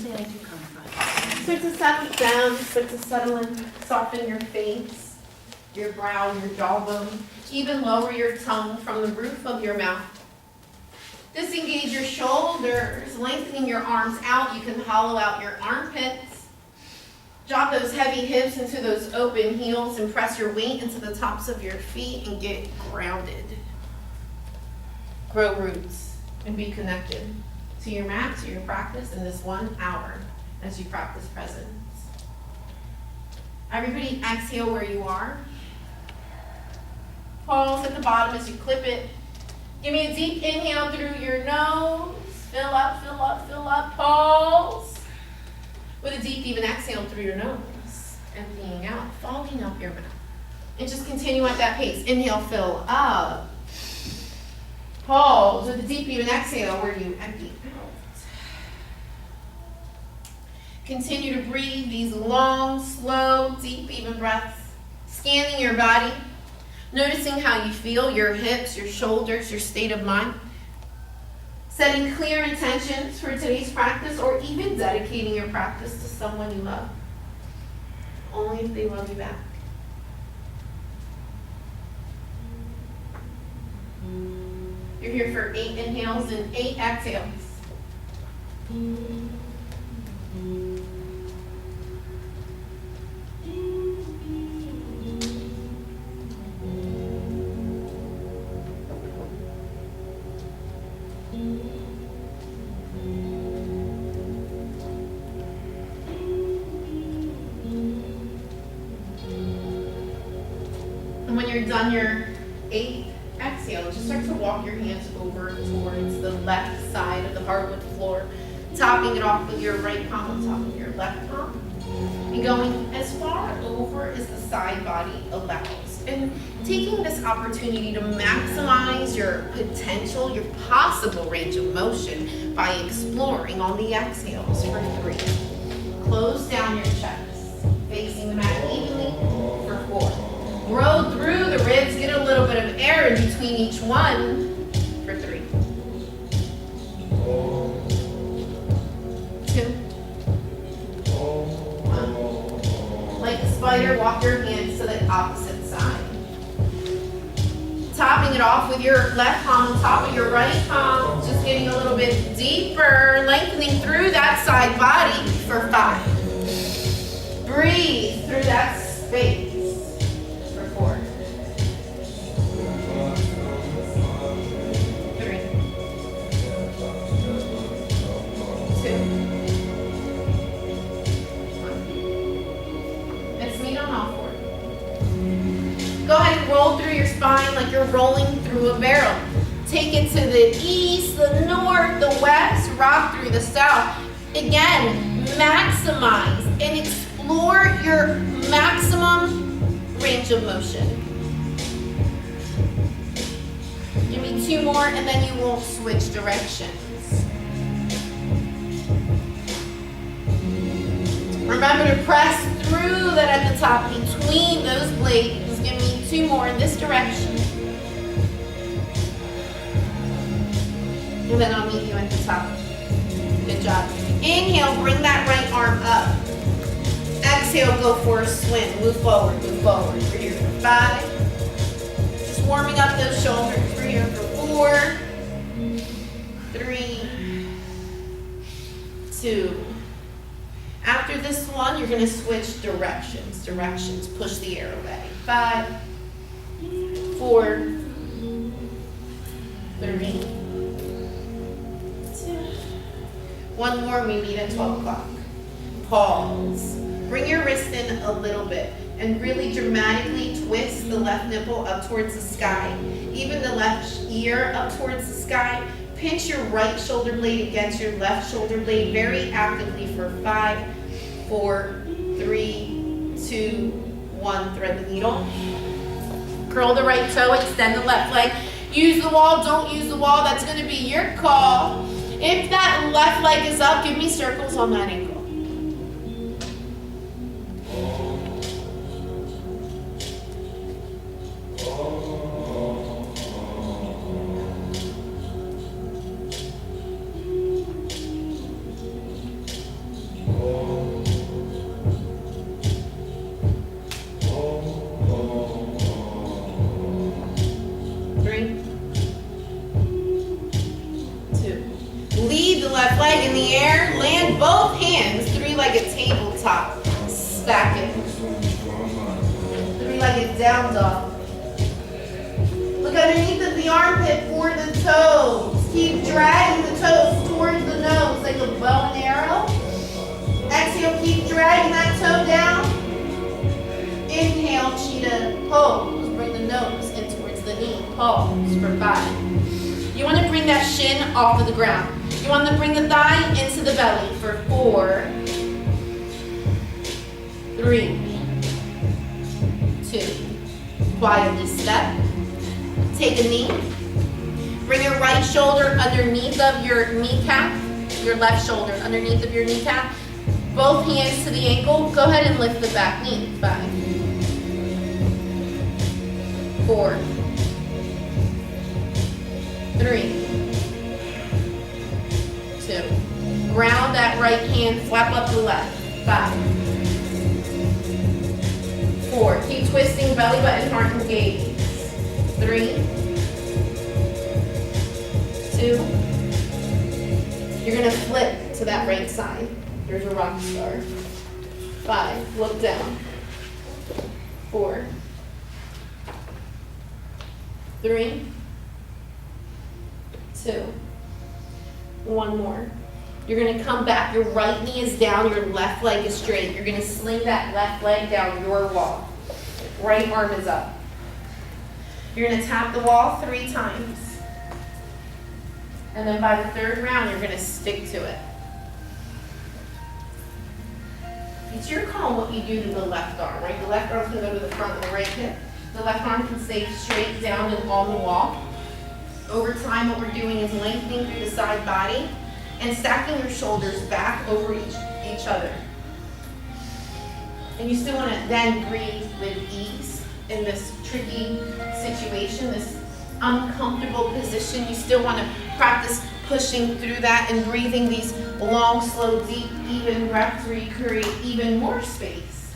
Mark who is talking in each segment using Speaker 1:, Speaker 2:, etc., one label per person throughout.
Speaker 1: say I do come from.
Speaker 2: Start to settle down, start to settle in, soften your face, your brow, your jawbone. Even lower your tongue from the roof of your mouth. Disengage your shoulders, lengthening your arms out. You can hollow out your armpits. Drop those heavy hips into those open heels and press your weight into the tops of your feet and get grounded. Grow roots and be connected to your mat, to your practice in this 1 hour as you practice presence. Everybody exhale where you are. Pause at the bottom as you clip it. Give me a deep inhale through your nose. Fill up, fill up, fill up. Pause. With a deep, even exhale through your nose. Emptying out, fogging up your mouth. And just continue at that pace. Inhale, fill up. Pause with a deep, even exhale where you empty out. Continue to breathe these long, slow, deep, even breaths. Scanning your body. Noticing how you feel, your hips, your shoulders, your state of mind. Setting clear intentions for today's practice or even dedicating your practice to someone you love. Only if they love you back. You're here for 8 inhales and 8 exhales. And when you're done your 8th exhale, just start to walk your hands over towards the left side of the hardwood floor, topping it off with your right palm on top of your left palm, and going as far over as the side body allows. And taking this opportunity to maximize your potential, your possible range of motion by exploring on the exhales for 3. Close down your chest, facing the mat evenly for 4. Grow through the ribs, get a little bit of air in between each one for 3. 2. 1. Like a spider, walk your hands to the opposite side. Topping it off with your left palm on top of your right palm, just getting a little bit deeper, lengthening through that side body for 5. Breathe through that space. 4. 3. 2. 1. Let's meet on all 4. Go ahead and roll through your spine like you're rolling through a barrel. Take it to the east, the north, the west, rock through the south. Again, maximize and explore your maximum range of motion. Give me 2 more and then you won't switch directions. Remember to press through that at the top between those blades. Give me 2 more in this direction. And then I'll meet you at the top. Good job. Inhale, bring that right arm up. Exhale, go for a swim. Move forward, move forward. We're here for 5. Just warming up those shoulders. We're here for 4, 3, 2. After this one, you're going to switch directions. Push the air away. 5, 4, 3, 2. 1 more, we meet at 12 o'clock. Pause. Bring your wrist in a little bit and really dramatically twist the left nipple up towards the sky. Even the left ear up towards the sky. Pinch your right shoulder blade against your left shoulder blade very actively for 5, 4, 3, 2, 1. Thread the needle. Curl the right toe, extend the left leg. Use the wall, don't use the wall. That's going to be your call. If that left leg is up, give me circles on that ankle. there, land both hands, three-legged tabletop, stack it. Three-legged down dog. Look underneath of the armpit for the toes. Keep dragging the toes towards the nose like a bow and arrow. Exhale, keep dragging that toe down. Inhale, cheetah pose. Bring the nose in towards the knee. Pause for 5. You want to bring that shin off of the ground. You want to bring the thigh into the belly for 4, 3, 2. Quietly step. Take a knee. Bring your right shoulder underneath of your kneecap. Your left shoulder underneath of your kneecap. Both hands to the ankle. Go ahead and lift the back knee. 5, 4, 3, 2. Ground that right hand, flap up the left. 5, 4. Keep twisting, belly button, heart engaged. 3, 2. You're gonna flip to that right side. There's a rock star. 5, look down. 4, 3, 2. One more. You're gonna come back, your right knee is down, your left leg is straight. You're gonna sling that left leg down your wall. Right arm is up. You're gonna tap the wall 3 times. And then by the 3rd round, you're gonna stick to it. It's your call what you do to the left arm, right? The left arm can go to the front of the right hip. The left arm can stay straight down and on the wall. Over time, what we're doing is lengthening through the side body and stacking your shoulders back over each other. And you still want to then breathe with ease in this tricky situation, this uncomfortable position. You still want to practice pushing through that and breathing these long, slow, deep, even breaths where you create even more space.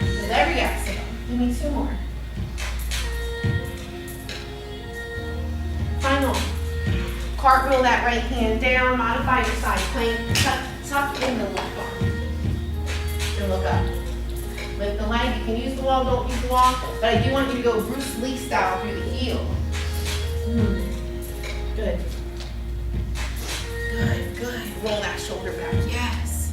Speaker 2: With every exhale, give me 2 more. Final. Cartwheel that right hand down, modify your side plank, tuck in the left arm. And look up. Lift the leg, you can use the wall, don't use the wall, but I do want you to go Bruce Lee style through the heel. Good. Good. Roll that shoulder back, yes.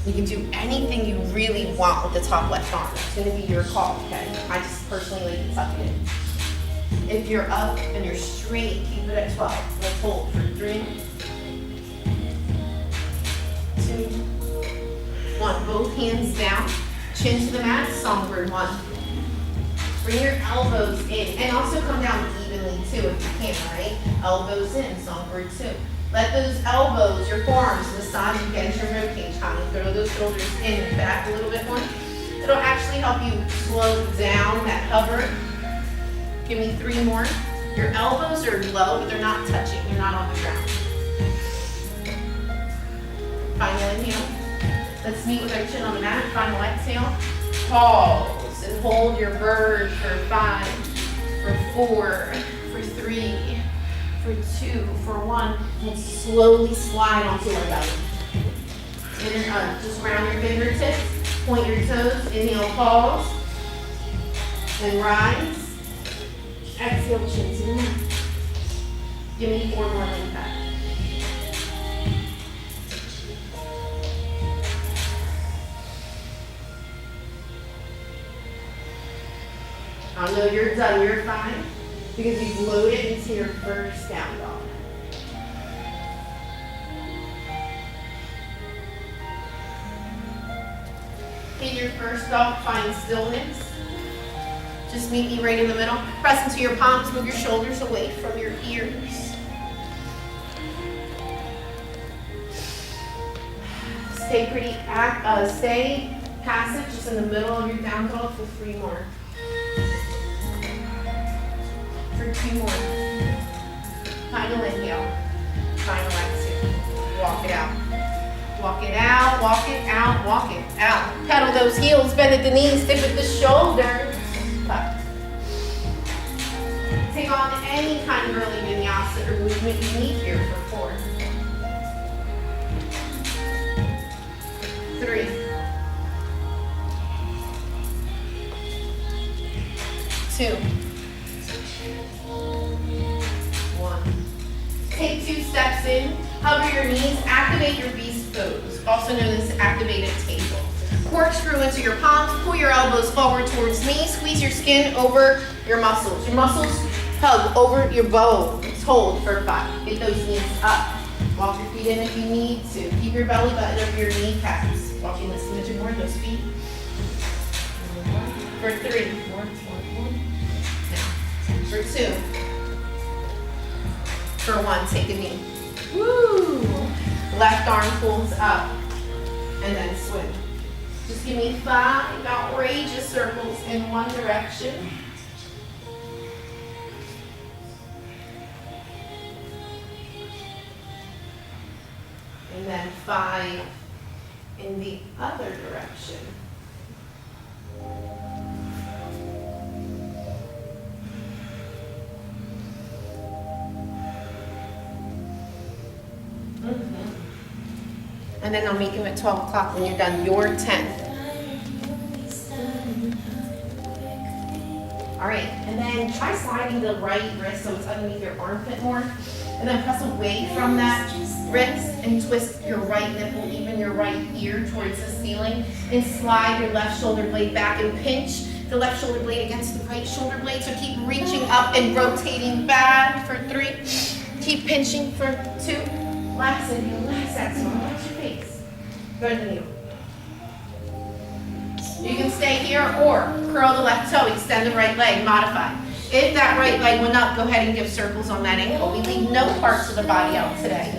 Speaker 2: You can do anything you really want with the top left arm. It's gonna be your call, okay? I just personally like to tuck it in. If you're up and you're straight, keep it at 12. Let's hold for 3, 2, 1. Both hands down, chin to the mat, songbird 1. Bring your elbows in, and also come down evenly too if you can, right? Elbows in, songbird 2. Let those elbows, your forearms, massage against your ribcage, honey. Throw those shoulders in and back a little bit more. It'll actually help you slow down that hover. Give me 3 more. Your elbows are low, but they're not touching. You're not on the ground. Final inhale. Let's meet with our chin on the mat. Final exhale. Pause and hold your bird for 5, for 4, for 3, for 2, for 1, and slowly slide onto our belly. Just round your fingertips, point your toes, inhale, pause, and rise. Exhale, chin to the mat. Give me 4 more like that. I know you're done, you're fine, because you've loaded into your first down dog. In your first dog, find stillness. Just meet me right in the middle. Press into your palms, move your shoulders away from your ears. Stay passive, just in the middle of your down dog for 3 more. For 2 more. Final inhale. Final exhale. Walk it out. Walk it out, walk it out, walk it out. Pedal those heels, bend at the knees, stick with the shoulders. Take on any kind of early vinyasa or movement you need here for 4, 2, 1. Take 2 steps in, hover your knees, activate your beast pose, also known as activated table. Corkscrew into your palms, pull your elbows forward towards me, squeeze your skin over your muscles. Your muscles hug over your bones. Hold for 5. Get those knees up. Walk your feet in if you need to. Keep your belly button over your kneecaps. Walking this image more, those feet. For 3. More. Now. For 2. For 1, take a knee. Woo! Left arm pulls up. And then swim. Just give me 5 outrageous circles in one direction. And then 5 in the other direction. And then I'll meet you at 12 o'clock when you're done your 10. All right, and then try sliding the right wrist so it's underneath your armpit more. And then press away from that wrist and twist your right nipple, even your right ear towards the ceiling. And slide your left shoulder blade back and pinch the left shoulder blade against the right shoulder blade. So keep reaching up and rotating back for 3. Keep pinching for 2. Relax inhale, relax exhale, relax your face. Go to the knee. You can stay here or curl the left toe, extend the right leg, modify. If that right leg went up, go ahead and give circles on that ankle. We leave no parts of the body out today.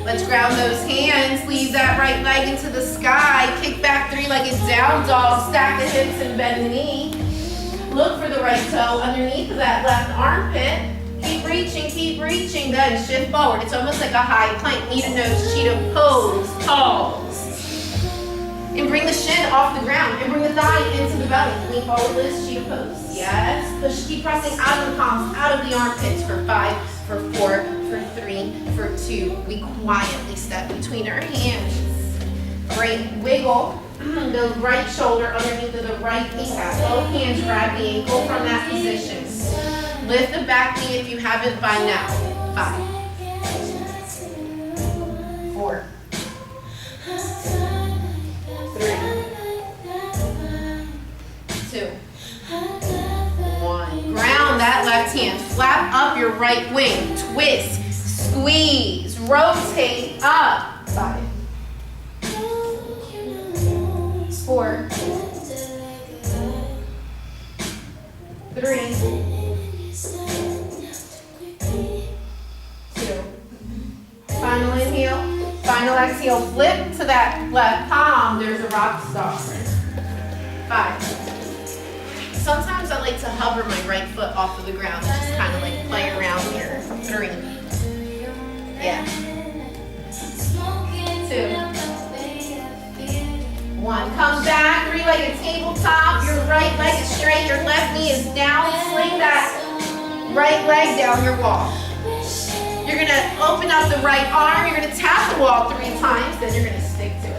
Speaker 2: Let's ground those hands, leave that right leg into the sky, kick back 3-legged down dog, stack the hips and bend the knee. Look for the right toe underneath of that left armpit. Keep reaching, then shift forward. It's almost like a high plank, knee to nose, cheetah pose, pause. And bring the shin off the ground and bring the thigh into the belly. Lean forward, Liz, cheetah pose. Yes, push, keep pressing out of the palms, out of the armpits for 5, for 4, for 3, for 2. We quietly step between our hands. Great. Wiggle the right shoulder underneath of the right kneecap. Both hands grab the ankle from that position. Lift the back knee if you haven't by now. 5, 4, 3, 2, 1. Ground that left hand. Flap up your right wing. Twist. Squeeze, rotate up. 5, 4, 3, 2. Final inhale, final exhale. Flip to that left palm. There's a rock star. 5. Sometimes I like to hover my right foot off of the ground, just kind of like play around here. 3. Yeah. 2, 1. Come back, 3-legged tabletop. Your right leg is straight, your left knee is down. Sling that right leg down your wall. You're gonna open up the right arm, you're gonna tap the wall 3 times, then you're gonna stick to it.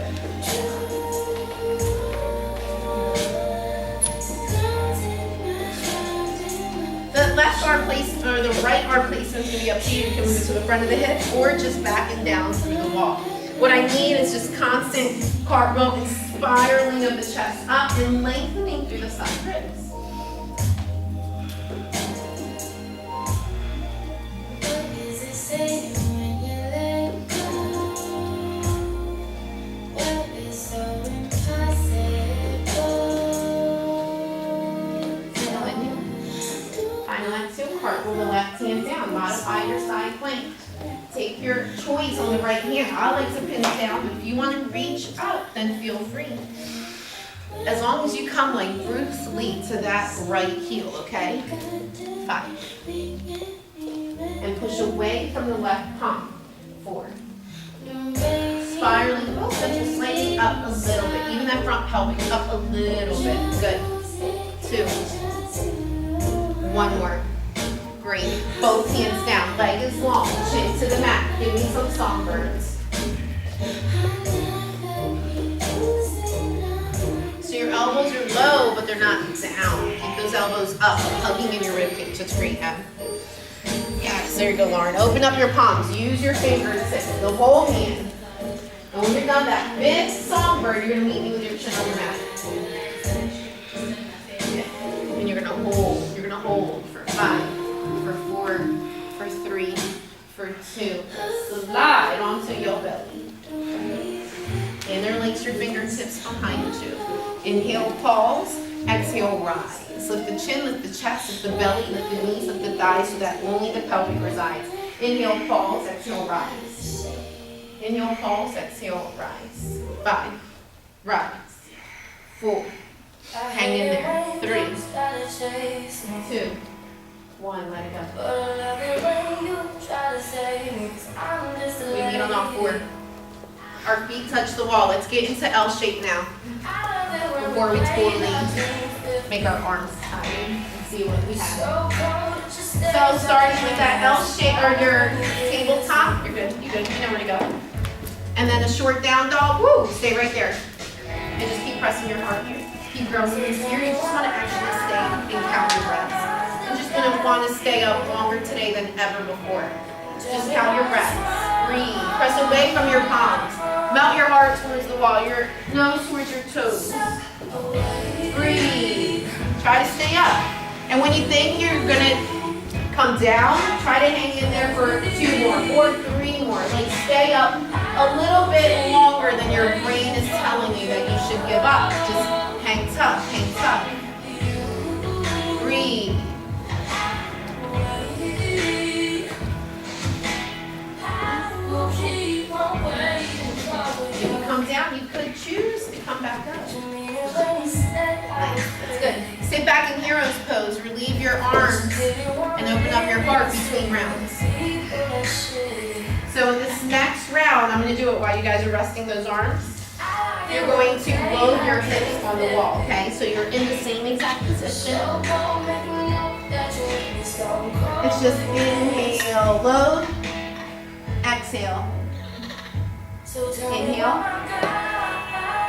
Speaker 2: The left arm placement, or the right arm placement is going to be up to you. You can move it to the front of the hip or just back and down through the wall. What I need is just constant cartwheel and spiraling of the chest up and lengthening through the side ribs. Cartwheel the left hand down, modify your side plank. Take your choice on the right hand. I like to pin it down, but if you want to reach up, then feel free. As long as you come like Bruce Lee to that right heel, okay? 5, and push away from the left palm. 4. Spiraling, just slightly up a little bit. Even that front pelvic up a little bit. Good. 2. 1 more. Great. Both hands down. Leg is long. Chin to the mat. Give me some songbirds. So your elbows are low, but they're not down. Keep those elbows up, hugging in your ribcage. That's great, Em. Yes, there you go, Lauren. Open up your palms. Use your fingertips, the whole hand. And when you're done that big songbird, you're going to meet me with your chin on your mat. And you're going to hold. You're going to hold for 5, for 4, for 3, for 2. Slide onto your belly. Interlace your fingertips behind you. Inhale, pause. Exhale, rise. Lift the chin, lift the chest, lift the belly, lift the knees, lift the thighs so that only the pelvic resides. Inhale, pause. Exhale, rise. Inhale, pause. Exhale, rise. 5. Rise. 4. Hang in there. 3. 2. 1. Let it go. We meet on all 4. Our feet touch the wall. Let's get into L shape now. Before we totally make our arms tight and see what we have. So starting with that L shape or your tabletop, you're good. You good. You know where to go. And then a short down dog. Woo! Stay right there. And just keep pressing your heart here. Keep growing here. You just want to actually stay and count your breaths. You're just going to want to stay up longer today than ever before. Just count your breaths. Breathe. Press away from your palms. Melt your heart towards the wall. Your nose towards your toes. Breathe. Try to stay up. And when you think you're going to come down, try to hang in there for 2 more or 3 more. Like stay up a little bit longer than your brain is telling you that you should give up. Just hang tough, hang tough. Breathe. If you come down, you could choose to come back up. Nice. That's good. Sit back in hero's pose. Relieve your arms and open up your heart between rounds. So in this next round, I'm going to do it while you guys are resting those arms. You're going to load your hips on the wall, okay? So you're in the same exact position. It's just inhale, load, exhale. Inhale,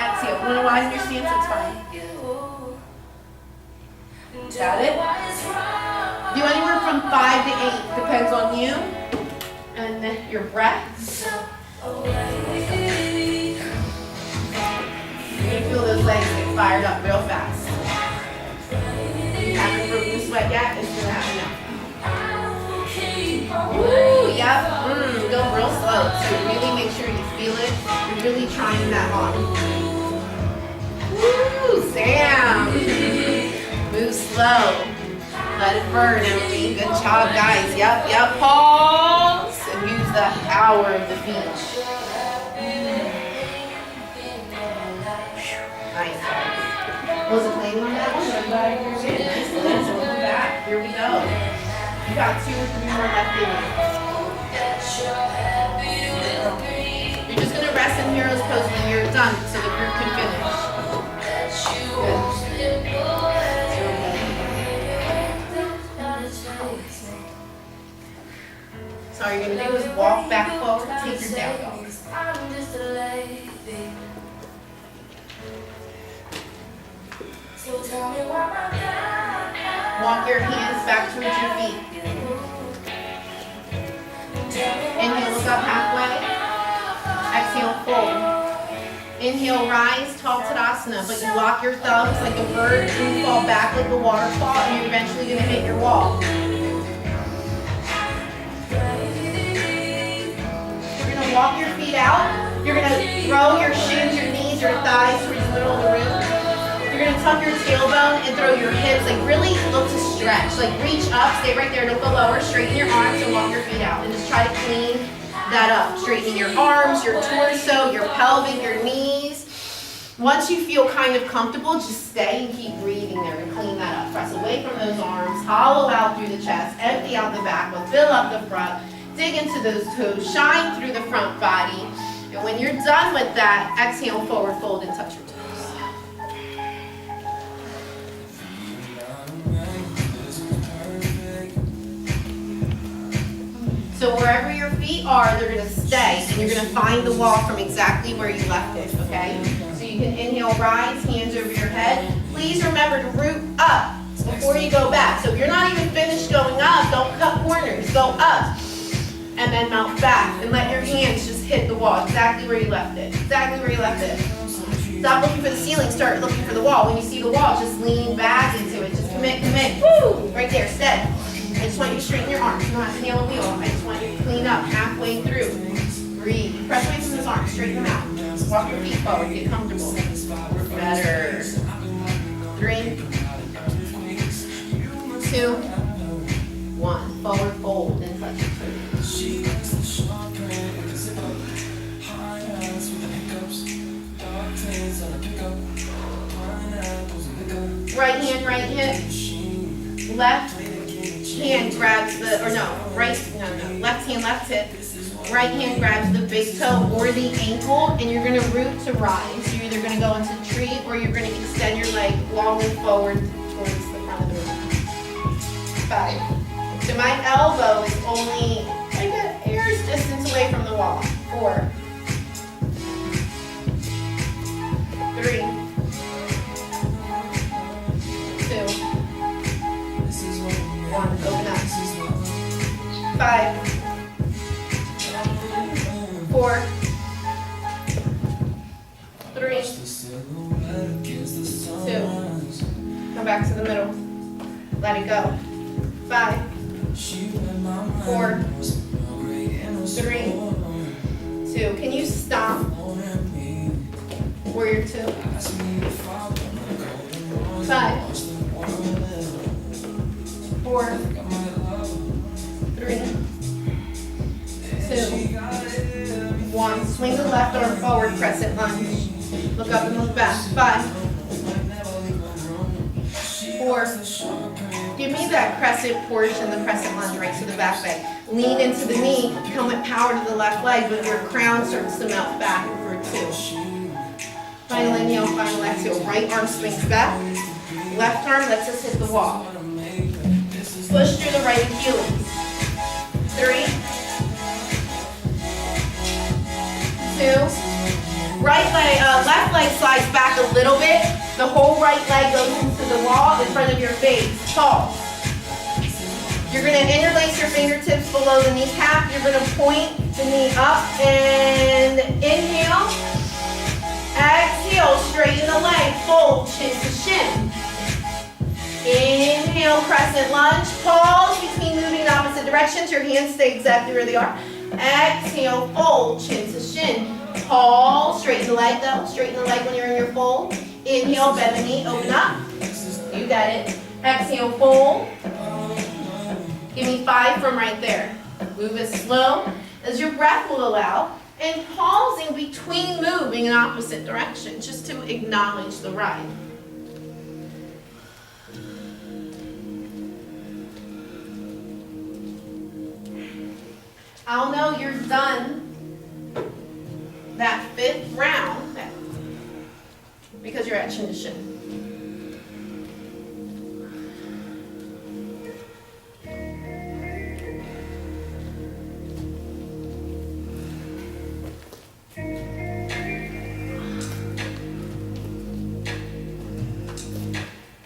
Speaker 2: exhale. You want to widen your stance? It's fine. Got it? Do anywhere from 5 to 8, depends on you and then your breath. You're going to feel those legs get fired up real fast. If you haven't broken the sweat yet, it's going to happen now. Woo, yep. Go real slow. So really make sure you feel it. You're really trying that on. Woo, Sam. Move slow. Let it burn, Emily. Good job, guys. Yep. Pause. And use the power of the beach. Nice. Wasn't planning on that one, but you're good. Nice. Welcome back. Here we go. You got 2 or 3 more left in you. You're just going to rest in hero's pose when you're done so the group can finish. Good. So all you're going to do is walk back forward, take your down dog. Walk your hands back towards your feet. Inhale, look up halfway. Exhale, fold. Inhale, rise, tall Tadasana, but you lock your thumbs like a bird and you fall back like a waterfall and you're eventually going to hit your wall. You're going to walk your feet out. You're going to throw your shins, your knees, your thighs towards the middle of the room. You're going to tuck your tailbone and throw your hips, like really look to stretch. Like reach up, stay right there, don't go lower. Straighten your arms and walk your feet out. And just try to clean that up. Straighten your arms, your torso, your pelvic, your knees. Once you feel kind of comfortable, just stay and keep breathing there to clean that up. Press away from those arms, hollow out through the chest, empty out the back, but fill up the front, dig into those toes, shine through the front body. And when you're done with that, exhale, forward fold and touch your toes. So wherever your feet are, they're gonna stay, and you're gonna find the wall from exactly where you left it, okay? So you can inhale, rise, hands over your head. Please remember to root up before you go back. So if you're not even finished going up, don't cut corners, go up. And then mount back, and let your hands just hit the wall, exactly where you left it, exactly where you left it. Stop looking for the ceiling, start looking for the wall. When you see the wall, just lean back into it, just commit, woo! Right there, steady. I just want you to straighten your arms. You don't have to nail a wheel. I just want you to clean up halfway through. Breathe. Press away from those arms. Straighten them out. Walk your feet forward. Get comfortable. Better. 3, 2, 1. Forward fold and touch your toes. Right hand, right hip. Left hand grabs the, or no, left hand, left hip. Right hand grabs the big toe or the ankle, and you're gonna root to rise. You're either gonna go into tree or you're gonna extend your leg long and forward towards the front of the room. 5. So my elbow is only like a hair's distance away from the wall. 4, 3, 2, 1, open up. 5, 4, 3, 2, come back to the middle. Let it go. 5, 4, 3, 2. Can you stop? Warrior 2. 5, 4, 3, 2, 1. Swing the left arm forward, crescent lunge. Look up and look back. 5, 4. Give me that crescent portion, the crescent lunge right to the back leg. Lean into the knee, helmet power to the left leg, but your crown starts to melt back for 2. Final inhale, final exhale. Right arm swings back. Left arm lets us hit the wall. Push through the right Achilles. 3, 2. Right leg, left leg slides back a little bit. The whole right leg goes into the wall in front of your face. Pause. You're going to interlace your fingertips below the kneecap. You're going to point the knee up and inhale. Exhale, straighten the leg. Fold, chin to shin. Inhale, crescent lunge. Pause between moving in opposite directions. Your hands stay exactly where they are. Exhale, fold, chin to shin. Pause, straighten the leg though. Straighten the leg when you're in your fold. Inhale, bend the knee, open up. You got it. Exhale, fold. Give me 5 from right there. Move as slow as your breath will allow. And pausing between moving in opposite directions, just to acknowledge the ride. I'll know you're done that 5th round because you're at chin to shin.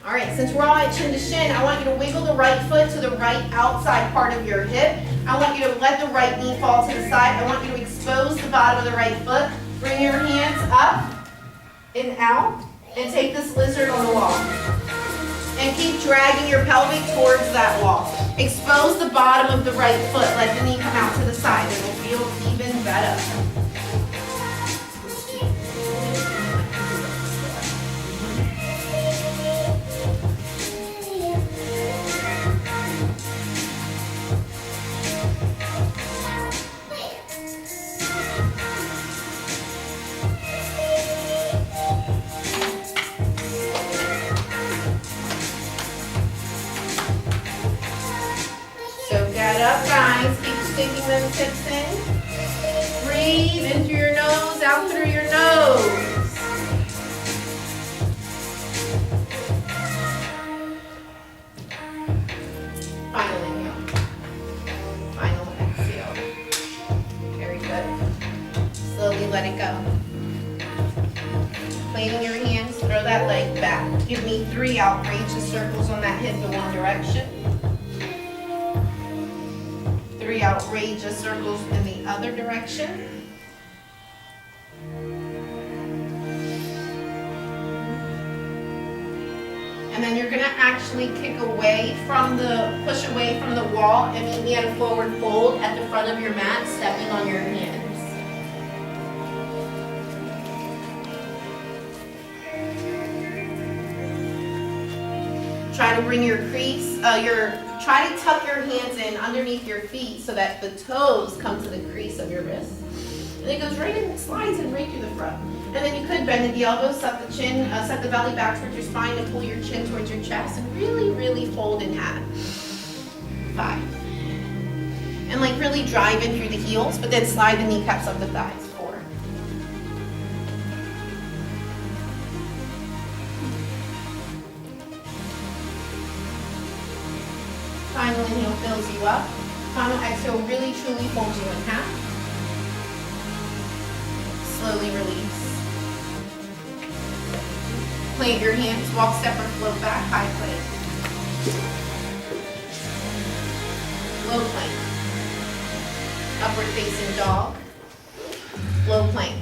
Speaker 2: All right, since we're all at chin to shin, I want you to wiggle the right foot to the right outside part of your hip. I want you to let the right knee fall to the side. I want you to expose the bottom of the right foot. Bring your hands up and out, and take this lizard on the wall. And keep dragging your pelvic towards that wall. Expose the bottom of the right foot. Let the knee come out to the side. It will feel even better. Nice, keep sinking those hips in. Breathe in through your nose, out through your nose. Final inhale. Final exhale. Very good. Slowly let it go. Planting your hands, throw that leg back. Give me 3 outrageous circles on that hip in one direction. 3 outrageous circles in the other direction. And then you're gonna actually kick away from push away from the wall and meet me at a forward fold at the front of your mat, stepping on your hands. Try to bring your crease, try to tuck your hands in underneath your feet so that the toes come to the crease of your wrist. And it goes right in, slides in right through the front. And then you could bend the elbows, set the chin, set the belly back towards your spine and pull your chin towards your chest and really, really fold in half. 5. And like really drive in through the heels, but then slide the kneecaps up the thighs. 4. Final inhale fills you up. Final exhale really truly folds you in half. Slowly release. Plant your hands, walk, step, or float back, high plank. Low plank. Upward facing dog. Low plank.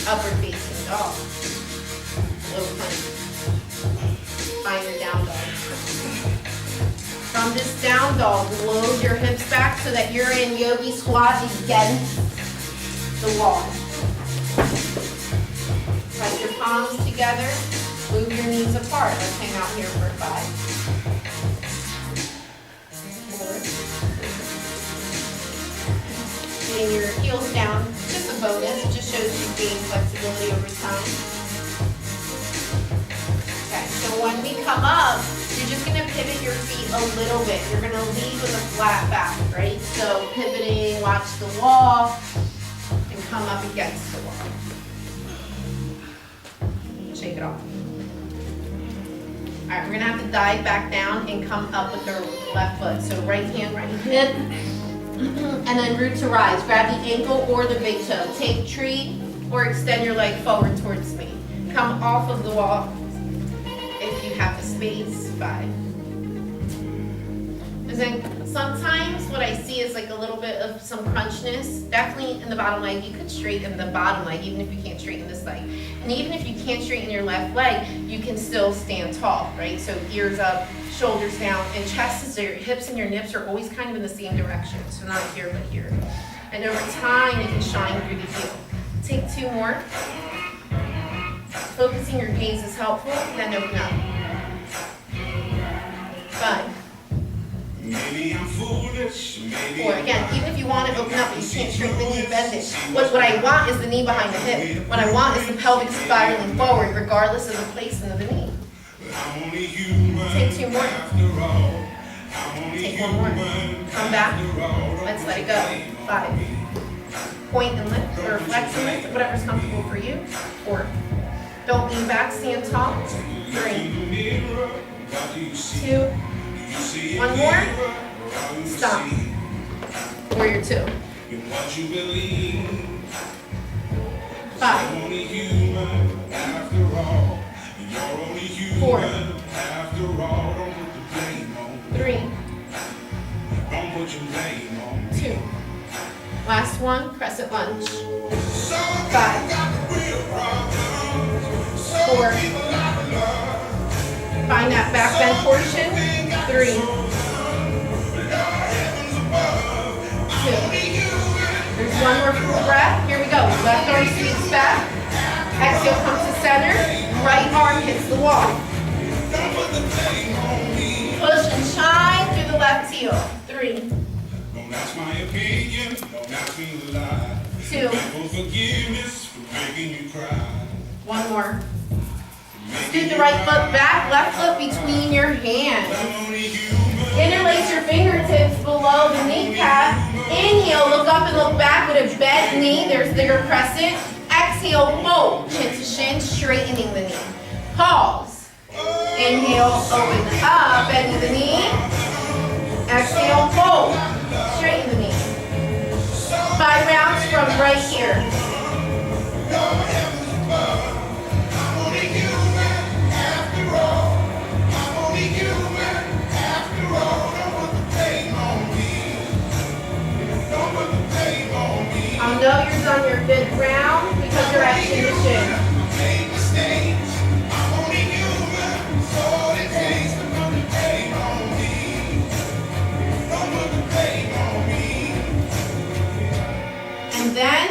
Speaker 2: Upward facing dog. Low plank. Find your down dog. From this down dog, load your hips back so that you're in yogi squat against the wall. Press your palms together, move your knees apart. Let's hang out here for 5. 4. Getting your heels down, just a bonus. It just shows you gain flexibility over time. Okay, so when we come up, you're just gonna pivot your feet a little bit. You're gonna lead with a flat back, right? So pivoting, watch the wall, and come up against the wall. Shake it off. All right, we're gonna have to dive back down and come up with our left foot. So right hand, right hip, and then root to rise. Grab the ankle or the big toe. Take tree or extend your leg forward towards me. Come off of the wall if you have the space. 5. And then sometimes what I see is like a little bit of some crunchness, definitely in the bottom leg. You could straighten the bottom leg even if you can't straighten this leg. And even if you can't straighten your left leg, you can still stand tall, right? So ears up, shoulders down, and chest is your hips and your nips are always kind of in the same direction. So not here, but here. And over time, you can shine through the heel. Take 2 more. Focusing your gaze is helpful, then open up. 5.
Speaker 1: Maybe I'm foolish, maybe
Speaker 2: 4. Again, even if you want to open up, you can't straighten the knee, bend it. What I want is the knee behind the hip. What I want is the pelvic spiraling forward, regardless of the placement of the knee. Take 2 more. Take 1 more. Come back. Let's let it go. 5. Point and lift, or flex and lift, whatever's comfortable for you. 4. Don't lean back, stand tall. 3. 2. 1 more. Stop. Warrior 2. 5. 4. 3. 2. Last one, crescent lunge. 5. 4. Find that back bend portion. 3. 2. There's 1 more full breath. Here we go. Left arm sweeps back. Exhale, comes to center. Right arm hits the wall. Push and shine through the left heel. 3.
Speaker 1: Don't ask my opinion, don't ask me to lie.
Speaker 2: 2.
Speaker 1: For forgiveness for making you cry.
Speaker 2: 1 more. Scoot the right foot back, left foot between your hands. Interlace your fingertips below the kneecap. Inhale, look up and look back with a bent knee. There's bigger crescent. Exhale, fold. Chin to shin, straightening the knee. Pause. Inhale, open up, bending the knee. Exhale, fold. Straighten the knee. 5 rounds from right here. I'll know you're done your 5th round because you're at chin to shin. And then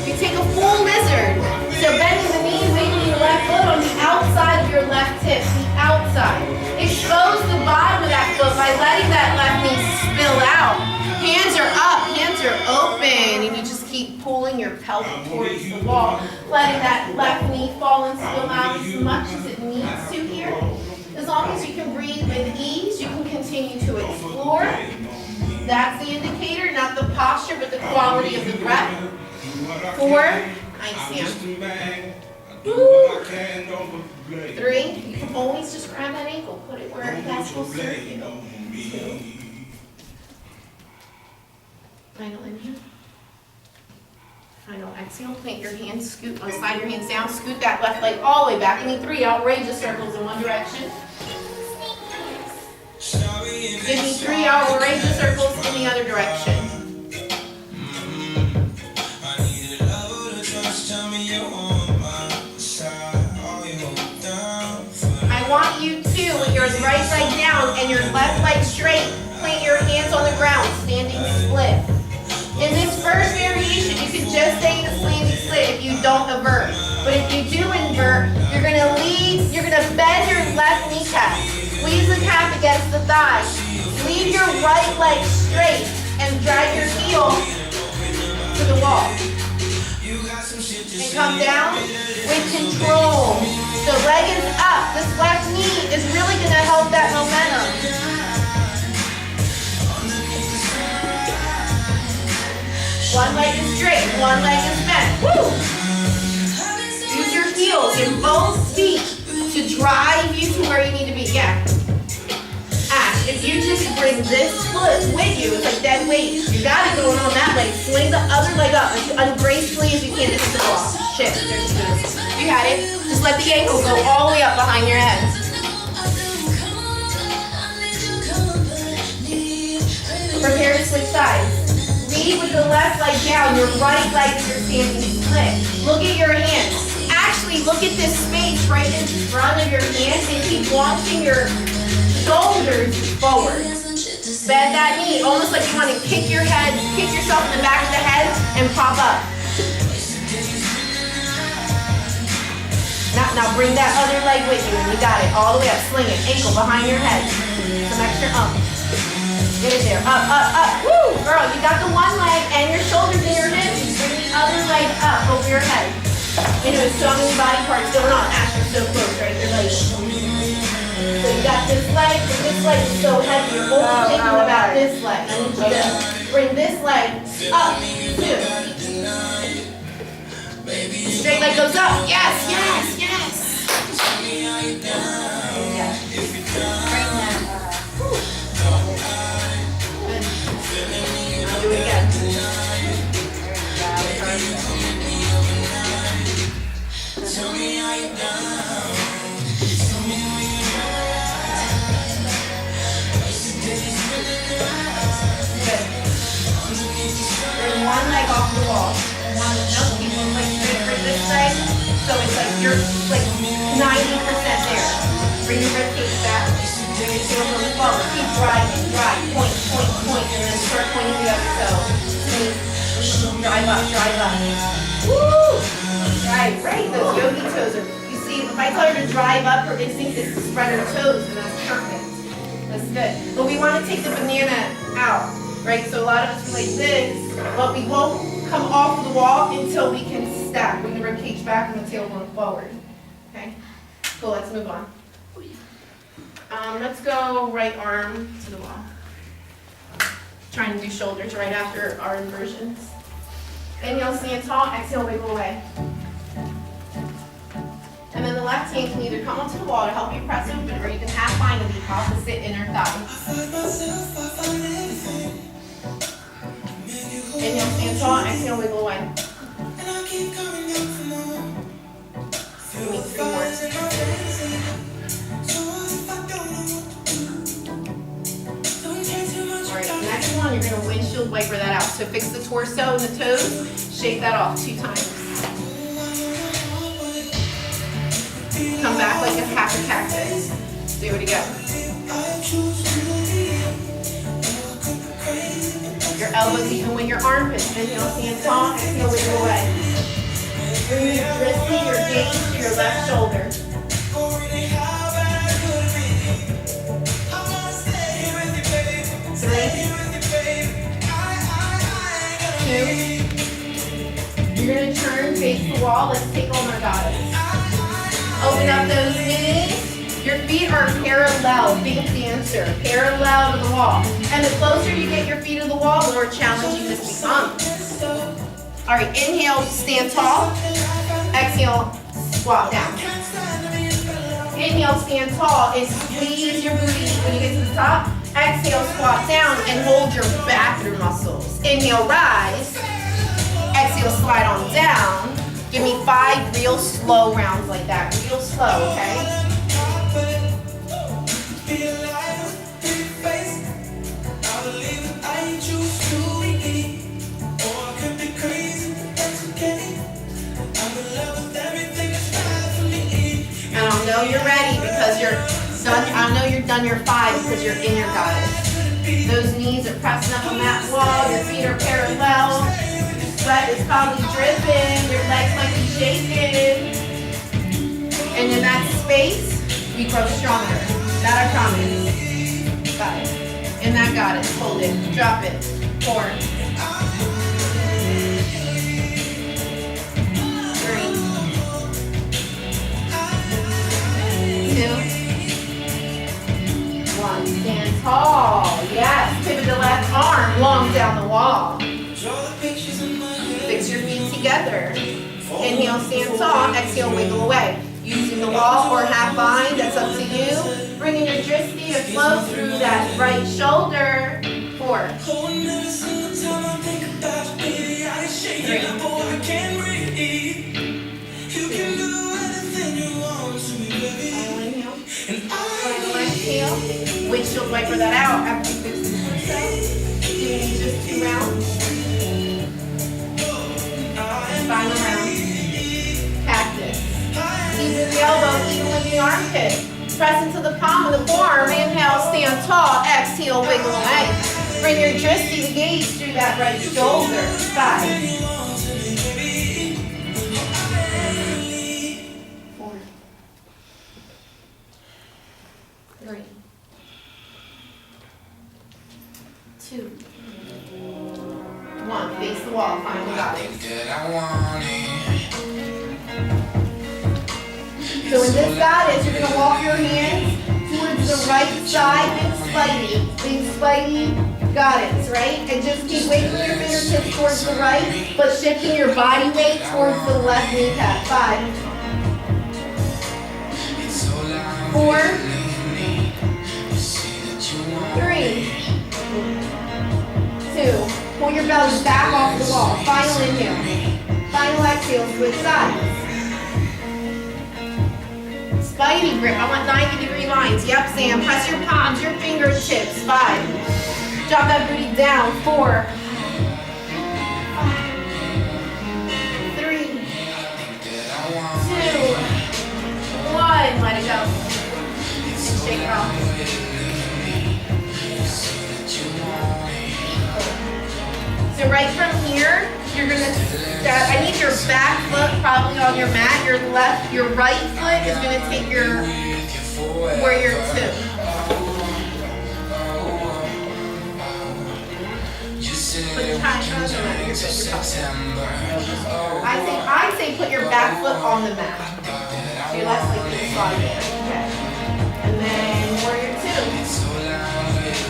Speaker 2: you take a full lizard. So bending the knee, wiggling your left foot on the outside of your left hip, the outside. Expose the bottom of that foot by letting that left knee spill out. Hands are up, hands are open, and you just keep pulling your pelvic towards the wall, letting that left knee fall and spill out as much as it needs to here. As long as you can breathe with ease, you can continue to explore. That's the indicator, not the posture, but the quality of the breath. 4, nice hand. 3, you can always just grab that ankle, put it where that's will serve you. 2. Final inhale. Final exhale. Plant your hands, slide your hands down, scoot that left leg all the way back. Give me 3 outrageous circles in one direction. Give me 3 outrageous circles in the other direction. I want you to, with your right leg down and your left leg straight, plant your hands on the ground, standing split. In this first variation, you can just stay in the standing split if you don't invert. But if you do invert, you're gonna bend your left kneecap. Squeeze the calf against the thigh. Leave your right leg straight and drag your heel to the wall. And come down with control. So leg is up. This left knee is really gonna help that momentum. One leg is straight, one leg is bent. Woo! Use your heels in both feet to drive you to where you need to be. Yeah. Ash, if you just bring this foot with you, it's like dead weight. You got it going on that leg. Swing the other leg up as ungracefully as you can. This is the ball. Shift. You had it. Just let the ankle go all the way up behind your head. Prepare to switch sides. Lead with the left leg down, your right leg is your standing split. Look at your hands. Actually, look at this space right in front of your hands and keep launching your shoulders forward. Bend that knee, almost like you want to kick yourself in the back of the head and pop up. Now bring that other leg with you, and you got it. All the way up, sling it, ankle behind your head. Some extra Get it there, up, up, up. Woo! Girl, you got the one leg and your shoulders and your hips. Bring the other leg up over your head. You know, so many body parts going on. Ash, you're so close, right? Your legs. So you got this leg, and this leg is so heavy. You're only thinking about this leg. I need you to bring this leg up, too. Straight leg goes up. Yes, yes, yes. Do it again. Tell me how you down. Good. Bring one leg off the wall. Keep one leg straight for this leg. So it's like you're like 90% there. Bring your ribcage back. Bring your heels on the floor. Keep driving. Drive. Point, point, point. And then start pointing the other toe. Drive up, drive up. Woo! Right, right. Those yogi toes are, you see, if I tell her to drive up, her instinct is to spread her toes, and that's perfect. That's good. But we want to take the banana out, right? So a lot of us are like this, but we won't come off the wall until we can stack. Bring the ribcage back and the tailbone forward. Okay? Cool, let's move on. Let's go right arm to the wall. trying to do shoulders right after our inversions. Inhale, stand tall, exhale, wiggle away. And then the left hand can either come onto the wall to help you press open, or you can half bind to the opposite inner thigh. Inhale, stand tall, exhale, wiggle away. Give me 3 more. Alright, next one, you're going to windshield wiper that out. So fix the torso and the toes, shake that off 2 times. Come back like a half a cactus. Do it again. Your elbows even with your armpits. Inhale, stand tall, exhale, wiggle away. Bring your wrist, your gaze to your left shoulder. 3, 2. You're going to turn, face the wall. Let's take on our goddess. Open up those knees. Your feet are parallel, big dancer, parallel to the wall. And the closer you get your feet to the wall, the more challenging this becomes. All right, inhale, stand tall. Exhale, squat down. Inhale, stand tall, and squeeze your booty when you get to the top. Exhale, squat down, and hold your back through muscles. Inhale, rise. Exhale, slide on down. Give me 5 real slow rounds like that. Real slow, okay? And I'll know you're ready because you're done. I'll know you're done your 5 because you're in your goddess. Those knees are pressing up on that wall. Your feet are parallel. Sweat is probably dripping, your legs might be shaking. And in that space, we grow stronger. That I promise. Got it. In that goddess, hold it, drop it. 4, 3, 2, 1. Stand tall. Yes. Pivot the left arm long down the wall. Fix your feet together. Inhale, stand tall. Exhale, wiggle away. Using the wall or half bind, that's up to you. Bringing your drishti to flow through that right shoulder. 4, 3, 2. Final exhale. Windshield wiper that out after you fix the torso. Doing just 2 rounds. Final round. Cactus. Knees with the elbow, even with the armpit. Press into the palm of the forearm. Inhale, stand tall. Exhale, wiggle away. Bring your drishti to gaze through that right shoulder. 5, 4, 3, 2, 1. Face the wall. Final goddess. So in this goddess, you're going to walk your hands towards the right side, big spidey goddess, right? And just keep wiggling your fingertips towards the right, but shifting your body weight towards the left kneecap. 5, 4, 3, 2. Pull your belly back off the wall. Final inhale. Final exhale, switch sides. Spidey grip. I want 90-degree lines. Yep, Sam. Press your palms, your fingertips. 5. Drop that booty down. 4, 3, 2, 1. Let it go. And shake it off. So right from here, you're gonna step. I need your back foot probably on your mat. Your right foot is gonna take your where you're to. Put your hands on the mat. You're good. I say put your back foot on the mat. So your left leg can slide there. Okay. And then warrior 2.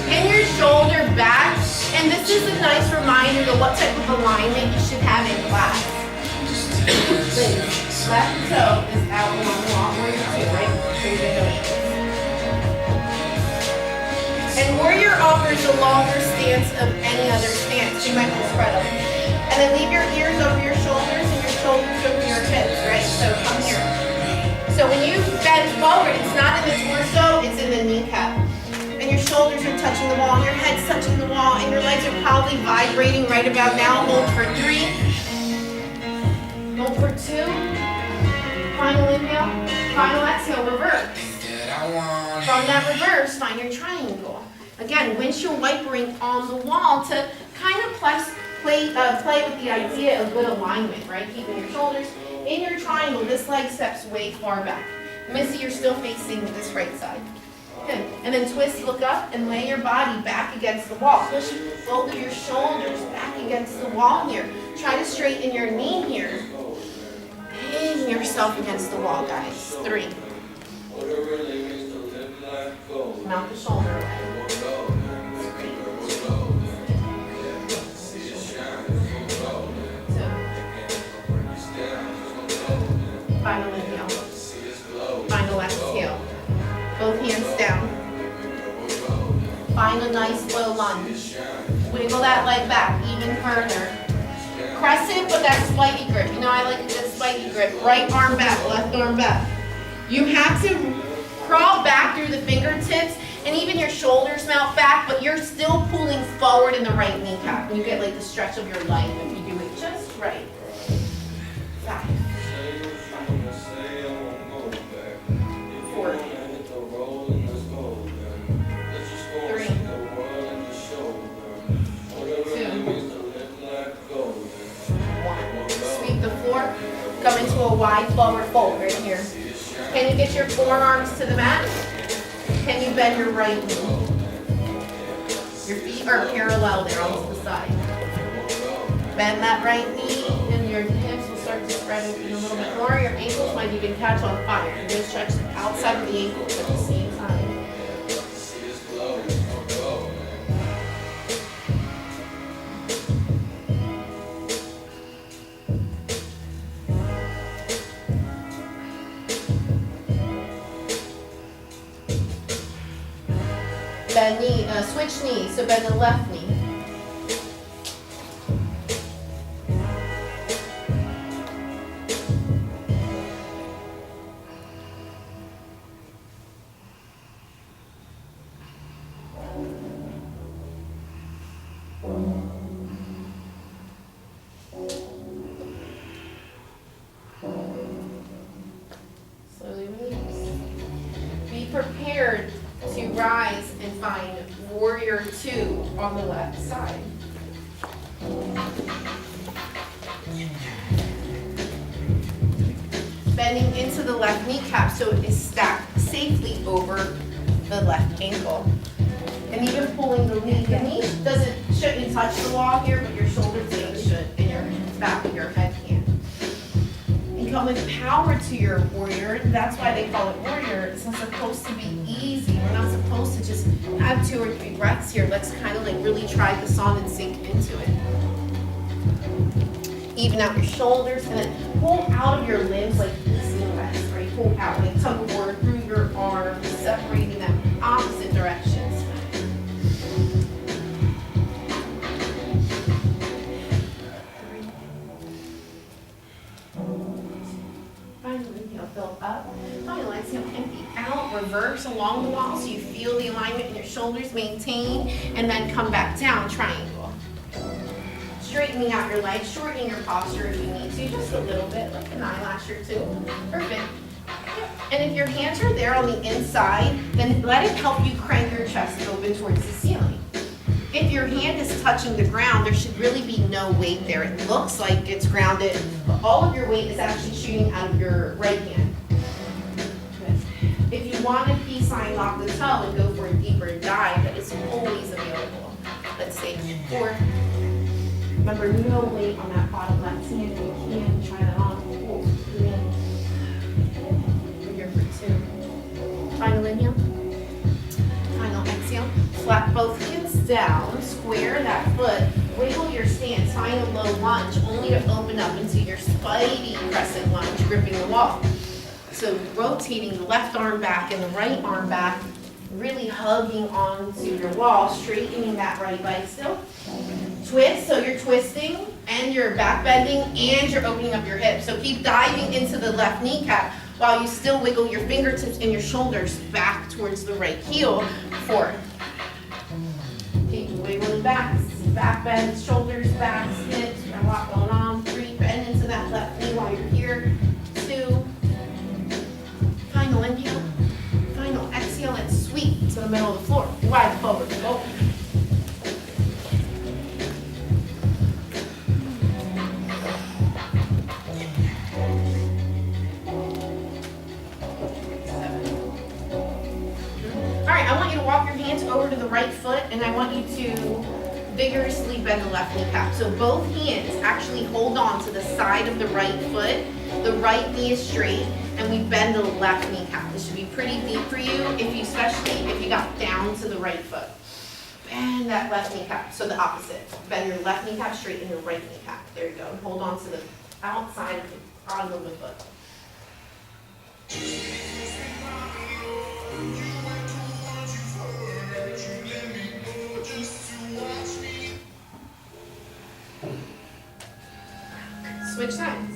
Speaker 2: And your shoulder back and And this is a nice reminder of what type of alignment you should have in class. Left toe is out along the wall, warrior two, right? So you're doing this. And warrior offers a longer stance of any other stance. You might just spread them. And then leave your ears over your shoulders and your shoulders over your hips, right? So come here. So when you bend forward, it's not in the torso, it's in the kneecap. And your shoulders are touching the wall, and your head's touching the wall, and your legs are probably vibrating right about now. Hold for 3. Hold for 2. Final inhale. Final exhale, reverse. From that reverse, find your triangle. Again, windshield wipering on the wall to kind of play with the idea of good alignment, right? Keeping your shoulders in your triangle. This leg steps way far back. Missy, you're still facing this right side. Good. And then twist, look up, and lay your body back against the wall. Push both of your shoulders back against the wall here. Try to straighten your knee here. Pin yourself against the wall, guys. 3. Mount the shoulder. Final inhale. Final exhale. Both hands down. Find a nice low lunge. Wiggle that leg back even further. Crescent with that spiky grip. You know I like a good spiky grip. Right arm back, left arm back. You have to crawl back through the fingertips and even your shoulders melt back, but you're still pulling forward in the right kneecap. You get like the stretch of your life if you do it just right. 5. 4. 3. 2. 1. Sweep the floor. Come into a wide forward fold right here. Can you get your forearms to the mat? Can you bend your right knee? Your feet are parallel there, almost the side. Bend that right knee and your hips will start to spread open a little bit more. Your ankles might even catch on fire. You're going to stretch outside of the ankles at the same time. Bend knee, switch knees, so bend the left knee. Slowly release. Be prepared to rise and find warrior 2 on the left side. Bending into the left kneecap so it is stacked safely over the left ankle. And even pulling the knee. The knee shouldn't touch the wall here, but your shoulder blades should, and your back of your head can. And come with power to your warrior. That's why they call it warrior. It's not supposed to be easy. We're not supposed to just have 2 or 3 breaths here. Let's kind of like really try this on and sink into it. Even out your shoulders and then pull out of your limbs like easy rest, right? Pull out, like tug forward through your arms, separating them opposite directions. Finally, inhale, fill up. Final exhale, empty out, reverse along the wall so you feel the alignment in your shoulders, maintain, and then come back down, triangle. Straightening out your legs, shortening your posture if you need to, just a little bit, like an eyelash or 2. Perfect. And if your hands are there on the inside, then let it help you crank your chest open towards the ceiling. If your hand is touching the ground, there should really be no weight there. It looks like it's grounded, but all of your weight is actually shooting out of your right hand. Good. If you want a peace sign, lock the toe and go for a deeper dive, that is always available. Let's say 4. Remember, no weight on that bottom left hand, and you can try that on. 3. We're here for 2. Final inhale. Final exhale. slap both hands down, square that foot, wiggle your stance, find a low lunge, only to open up into your spidey crescent lunge, gripping the wall. So rotating the left arm back and the right arm back, really hugging onto your wall, straightening that right leg still. Twist, so you're twisting and you're back bending and you're opening up your hips. So keep diving into the left kneecap while you still wiggle your fingertips and your shoulders back towards the right heel. 4. Keep wiggling back bend, shoulders, backs, hips. We got a lot going on. 3, bend into that left knee while you're here. 2, final inhale, final exhale, and sweep to the middle of the floor. Wide forward fold. Walk your hands over to the right foot, and I want you to vigorously bend the left kneecap. So both hands actually hold on to the side of the right foot. The right knee is straight, and we bend the left kneecap. This should be pretty deep for you, especially if you got down to the right foot. Bend that left kneecap. So the opposite. Bend your left kneecap straight and your right kneecap. There you go. And hold on to the outside of the bottom of the foot. Switch sides.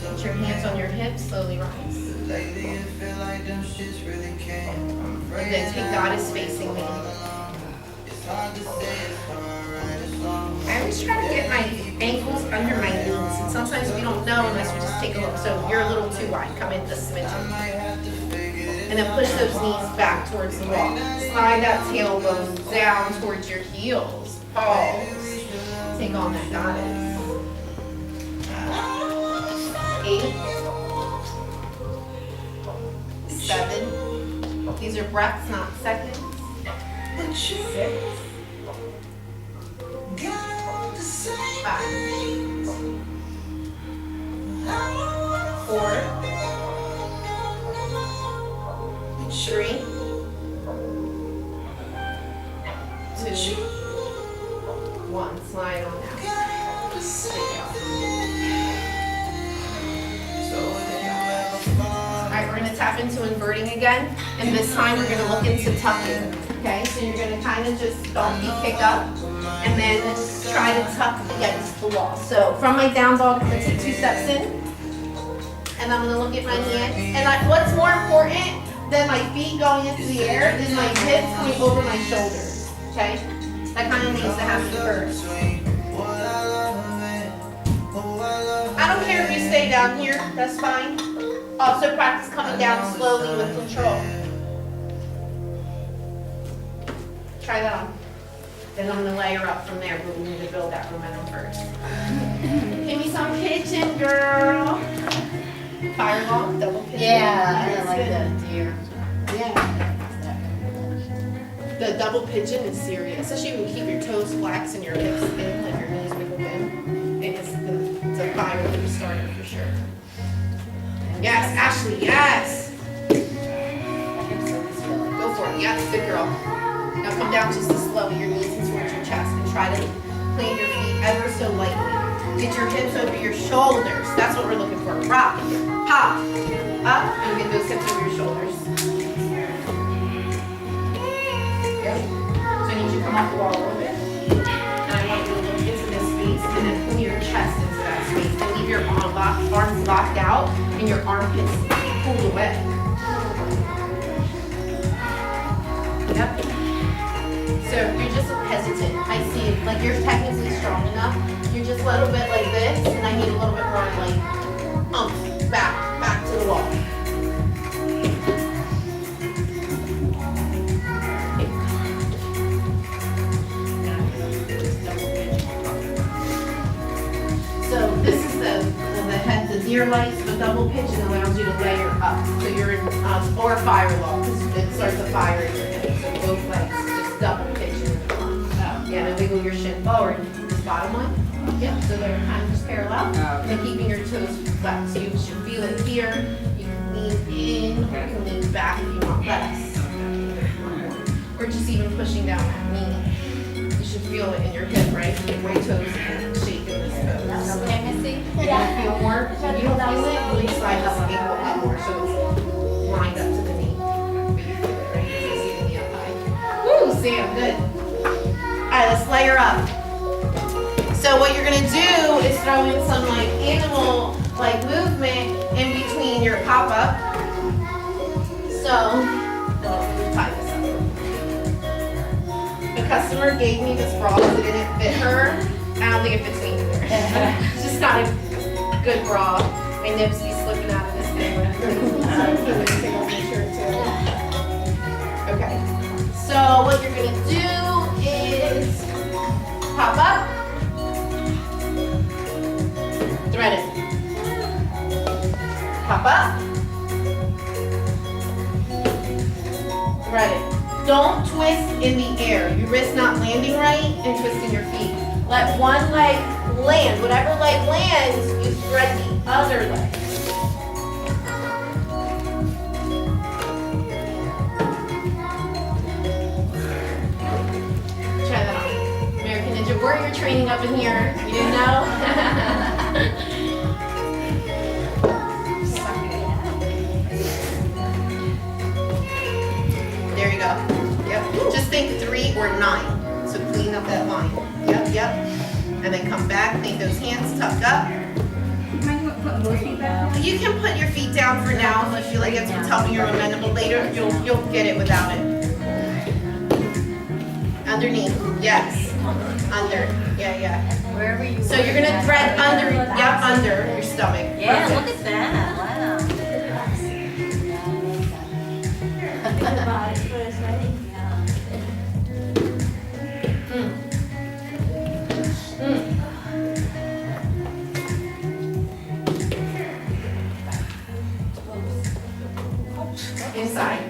Speaker 2: Put your hands on your hips, slowly rise. And then take goddess facing me. I always try to get my ankles under my knees, and sometimes we don't know unless we just take a look. So you're a little too wide, come in this smidgen. And then push those knees back towards the wall. Slide that tailbone down towards your heels. Pause. Take on that goddess. 8, 7. These are breaths, not seconds. 6, 5, 4, 3, 2, 1. Slide on out. Alright, we're going to tap into inverting again, and this time we're going to look into tucking. Okay, so you're going to kind of just donkey kick up, and then try to tuck against the wall. So from my down dog, I'm going to take 2 steps in, and I'm going to look at my hands. And what's more important than my feet going into the air is my hips going over my shoulders. Okay, that kind of needs to happen first. I don't care if you stay down here, that's fine. Also practice coming down slowly with control. Try that on. Then I'm going to layer up from there, but we need to build that momentum first. Give me some pigeon, girl. Fire long, double pigeon.
Speaker 3: Yeah, I like that, dear.
Speaker 2: Yeah. The double pigeon is serious, especially when you keep your toes flex and your hips in, like your knees wiggle in. It's a fire starter for sure. Yes, Ashley, yes. Go for it. Yes, good girl. Now come down just as slow, your knees in towards your chest, and try to plant your feet ever so lightly. Get your hips over your shoulders. That's what we're looking for. Rock, pop, up, and get those hips over your shoulders. Good. So I need you to come off the wall a little bit. And I want you to look into this space and then pull your chest into that space. And leave your arms locked out and your armpits pulled away. Yep. So you're just hesitant. I see it. Like you're technically strong enough. You're just a little bit like this, and I need a little bit more like back to the wall. your lights, the double pitching allows you to layer up. So you're in, or firewall, because it starts a fire in your head. So both legs, just double pitching in the front. Yeah, then wiggle your shin forward. This bottom one. Yep, so they're kind of just parallel. And keeping your toes flat. So you should feel it here. You can lean in, or you can lean back if you want less. Or just even pushing down that knee. You should feel it in your hip, right? Your right toes and shaking this toe.
Speaker 3: Can you see?
Speaker 2: You don't feel more, you don't feel it, you slide this ankle up more, so it's lined up to the knee. But you feel it, right? You see it in the up high. Woo, Sam, good. Alright, let's layer up. So what you're gonna do is throw in some like animal like movement in between your pop up. So, let's tie this up. The customer gave me this bra because it didn't fit her. I don't think it fits me either. It's just not a good bra. My nips be slipping out of this thing. Okay. So what you're gonna do is pop up, thread it. Pop up, thread it. Don't twist in the air. Your wrist not landing right and twisting your feet. Let one leg land. Whatever leg lands, you thread the other leg. Try that on. American Ninja Warrior training up in here. You didn't know? There you go. Yep. Just think 3 or 9. So clean up that line. Yep, yep. And then come back, think those hands tucked up. You can put your feet down for now if you feel like it's what's helping your momentum, but later you'll get it without it. Underneath, yes. Under, yeah.
Speaker 3: Wherever you
Speaker 2: So you're gonna thread under, yep, under your stomach.
Speaker 3: Yeah, look at that. Wow.
Speaker 2: Inside.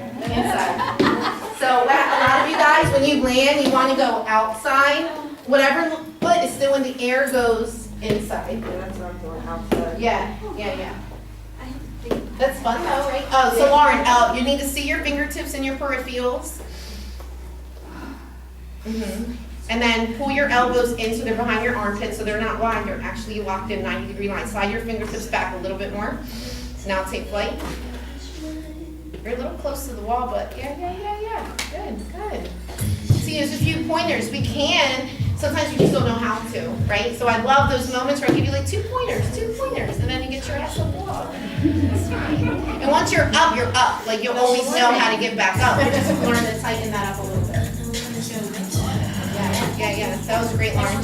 Speaker 2: So a lot of you guys, when you land, you want to go outside. Whatever foot is still in the air goes inside.
Speaker 4: That's what I'm doing outside.
Speaker 2: Yeah. That's fun though, right? Oh, so Lauren, you need to see your fingertips and your peripherals. And then pull your elbows in so they're behind your armpits, so they're not lined. They're actually locked in 90-degree line. Slide your fingertips back a little bit more. So now take flight. You're a little close to the wall, but yeah. Good. See, there's a few pointers. We can, sometimes you just don't know how to, right? So I love those moments where I give you like 2 pointers, and then you get your ass up the wall. That's fine. And once you're up. Like you'll always know how to get back up. You just learn to tighten that up a little bit. Yeah. That was great, Lauren.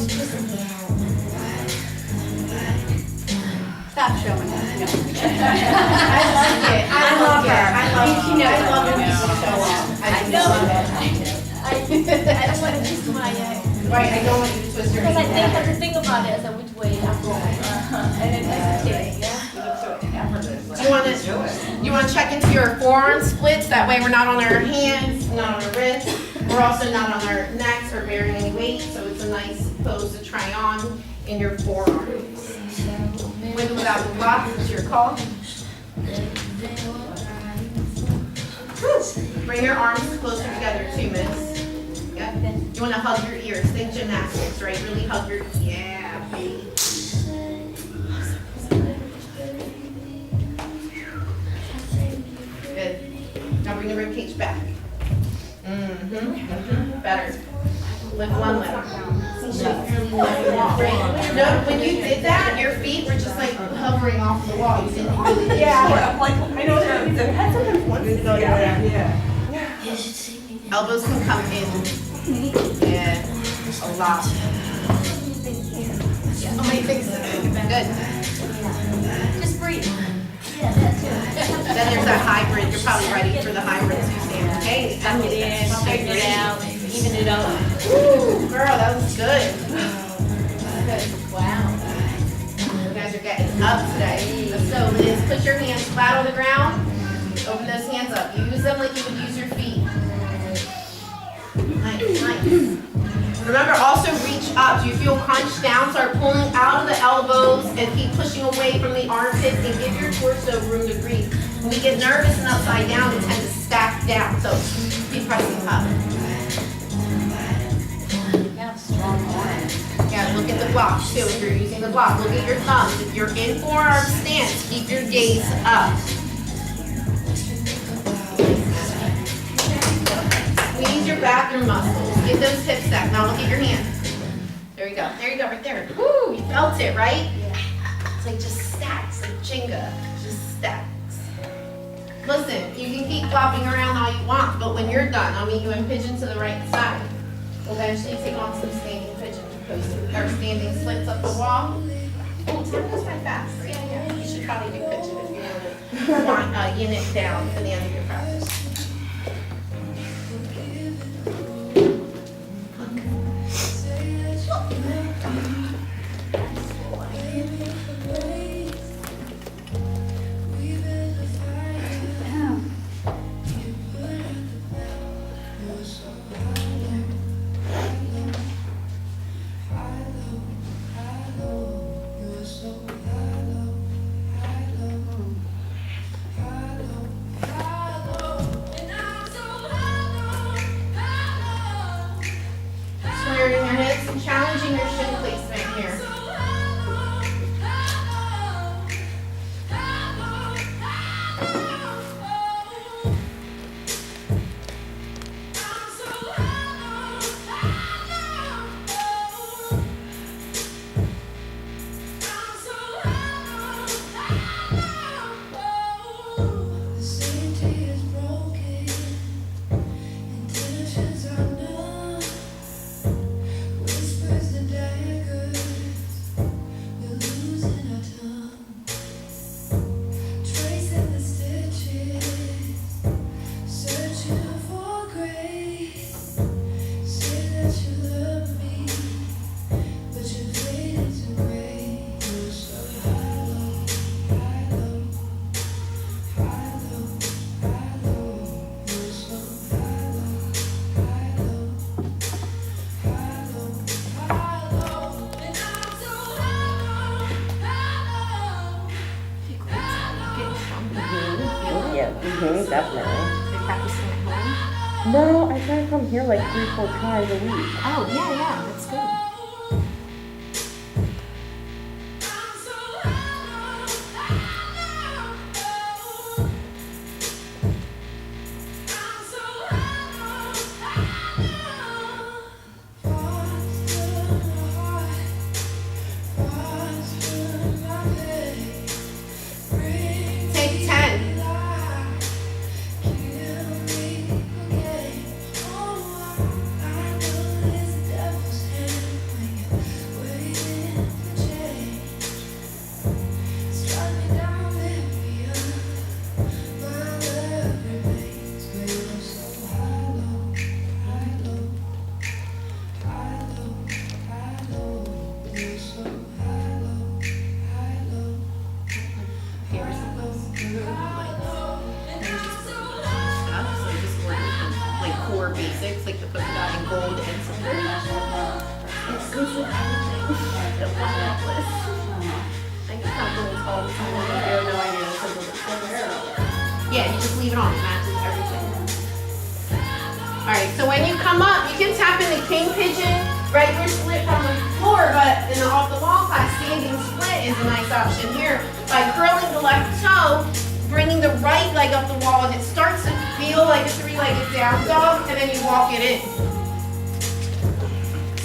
Speaker 3: Stop showing us.
Speaker 2: I like it. I love it when people show off. I love it.
Speaker 5: I don't want to twist my
Speaker 2: Right, I don't want you to twist your
Speaker 5: because I
Speaker 2: ankle.
Speaker 5: have to think about it as which way I'm going. And then hesitate, yeah?
Speaker 2: You want to check into your forearm splits, that way we're not on our hands, not on our wrists. We're also not on our necks or bearing any weight, so it's a nice pose to try on in your forearms. Wiggle it out the block, it's your call. Bring your arms closer together too, miss. Yep. You want to hug your ears. Think gymnastics, right? Really hug your, yeah, baby. Good. Now bring the rib cage back. Better. Lift one leg. Right? No, when you did that, your feet were just like hovering off the wall. You didn't really do
Speaker 4: Yeah, I know that had sometimes once to go yeah.
Speaker 2: Elbows can come in. Yeah, a lot. How many things? Good.
Speaker 5: Just breathe.
Speaker 2: Then there's that hybrid. You're probably ready for the hybrid too, Sam. Okay.
Speaker 5: Tuck it in, straighten it out, even it up.
Speaker 2: Woo, girl, that was good. Good. Wow. Okay. guys are getting up today. Let's go, Liz. Put your hands flat on the ground. Open those hands up. Use them like you would use your feet. Nice, nice. Remember, also reach up. Do you feel crunched down? Start pulling out of the elbows and keep pushing away from the armpits and give your torso room to breathe. When we get nervous and upside down, we tend to stack down. So keep pressing up.
Speaker 3: Yeah, strong arm.
Speaker 2: Yeah, look at the block too. If you're using the block, look at your thumbs. If you're in forearm stance, keep your gaze up. Squeeze your bathroom muscles. Get those hips stacked. Now look at your hand. There you go. There you go, right there. Woo, you felt it, right? It's like just stacks, like Jenga. Just stacks. Listen, you can keep flopping around all you want, but when you're done, I'll meet you in pigeon to the right side. We'll eventually take on some standing pigeon or standing splits up the wall. Oh, time goes by fast. Yeah. You should probably do pigeon if you want yin it down for the end of your practice. Squaring your hips and challenging your shin placement here.
Speaker 4: Definitely.
Speaker 2: You're practicing at home?
Speaker 4: No, I try to come here like 3-4 times a week.
Speaker 2: Oh, yeah, that's good. Take 10. Core basics like the polka dot and gold and silver. It's good with everything. The one necklace. I get compliments all the time. I have no idea what something. Yeah, you just leave it on. It matches everything. Alright, so when you come up, you can tap into king pigeon, regular split from the floor, but in the off the wall class, standing split is a nice option here. By curling the left toe, bringing the right leg up the wall, and it starts to feel like a three-legged down dog, and then you walk it in.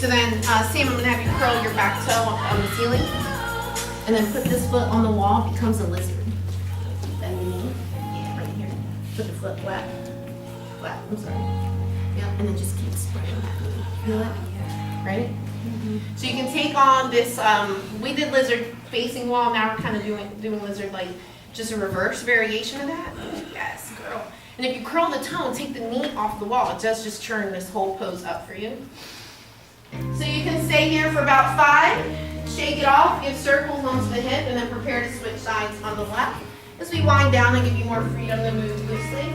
Speaker 2: So then, Sam, I'm gonna have you curl your back toe on the ceiling, and then put this foot on the wall, it becomes a lizard. Bend the knee, yeah, right here. Put the foot flat, I'm sorry. Yeah, and then just keep spreading that knee. Feel it? Right? So you can take on this, we did lizard facing wall, now we're kind of doing lizard like just a reverse variation of that. Yes, girl. And if you curl the toe and take the knee off the wall, it does just turn this whole pose up for you. So you can stay here for about 5, shake it off, give circles onto the hip, and then prepare to switch sides on the left. As we wind down, I give you more freedom to move loosely.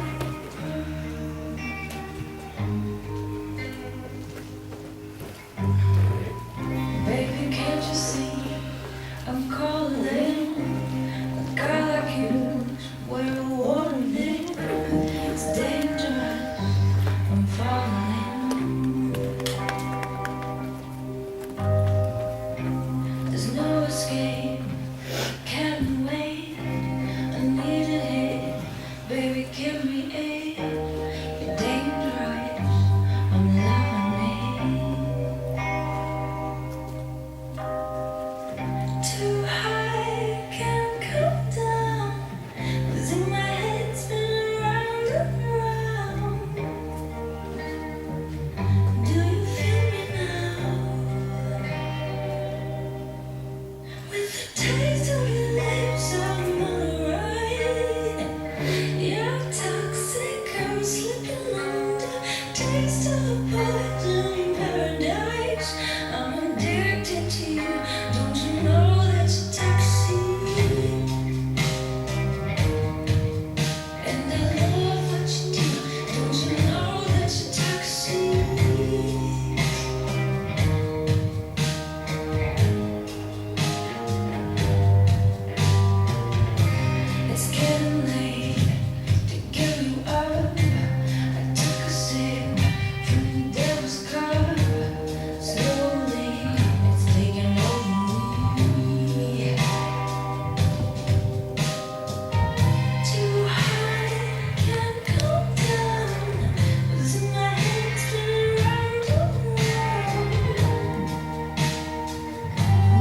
Speaker 6: Baby, can't you see I'm calling? A guy like you should wear a warning. It's dangerous, I'm falling. There's no escape, can't wait. I need a hit, baby, give me aid. You're dangerous, I'm lemonade. Too high, can't come down. Losing my head, spinning round and round. Do you feel me now? With the taste of your lips, I'm on a ride. You're toxic, I'm slipping under. Taste of poison paradise. I'm addicted to you. Don't you know that you're toxic? And I love what you do. Don't you know that you're toxic? It's getting late to give you up. I took a sip from the devil's cup. Slowly, it's taking over me. Too high, can't come down. Losing my head, spinning round and round.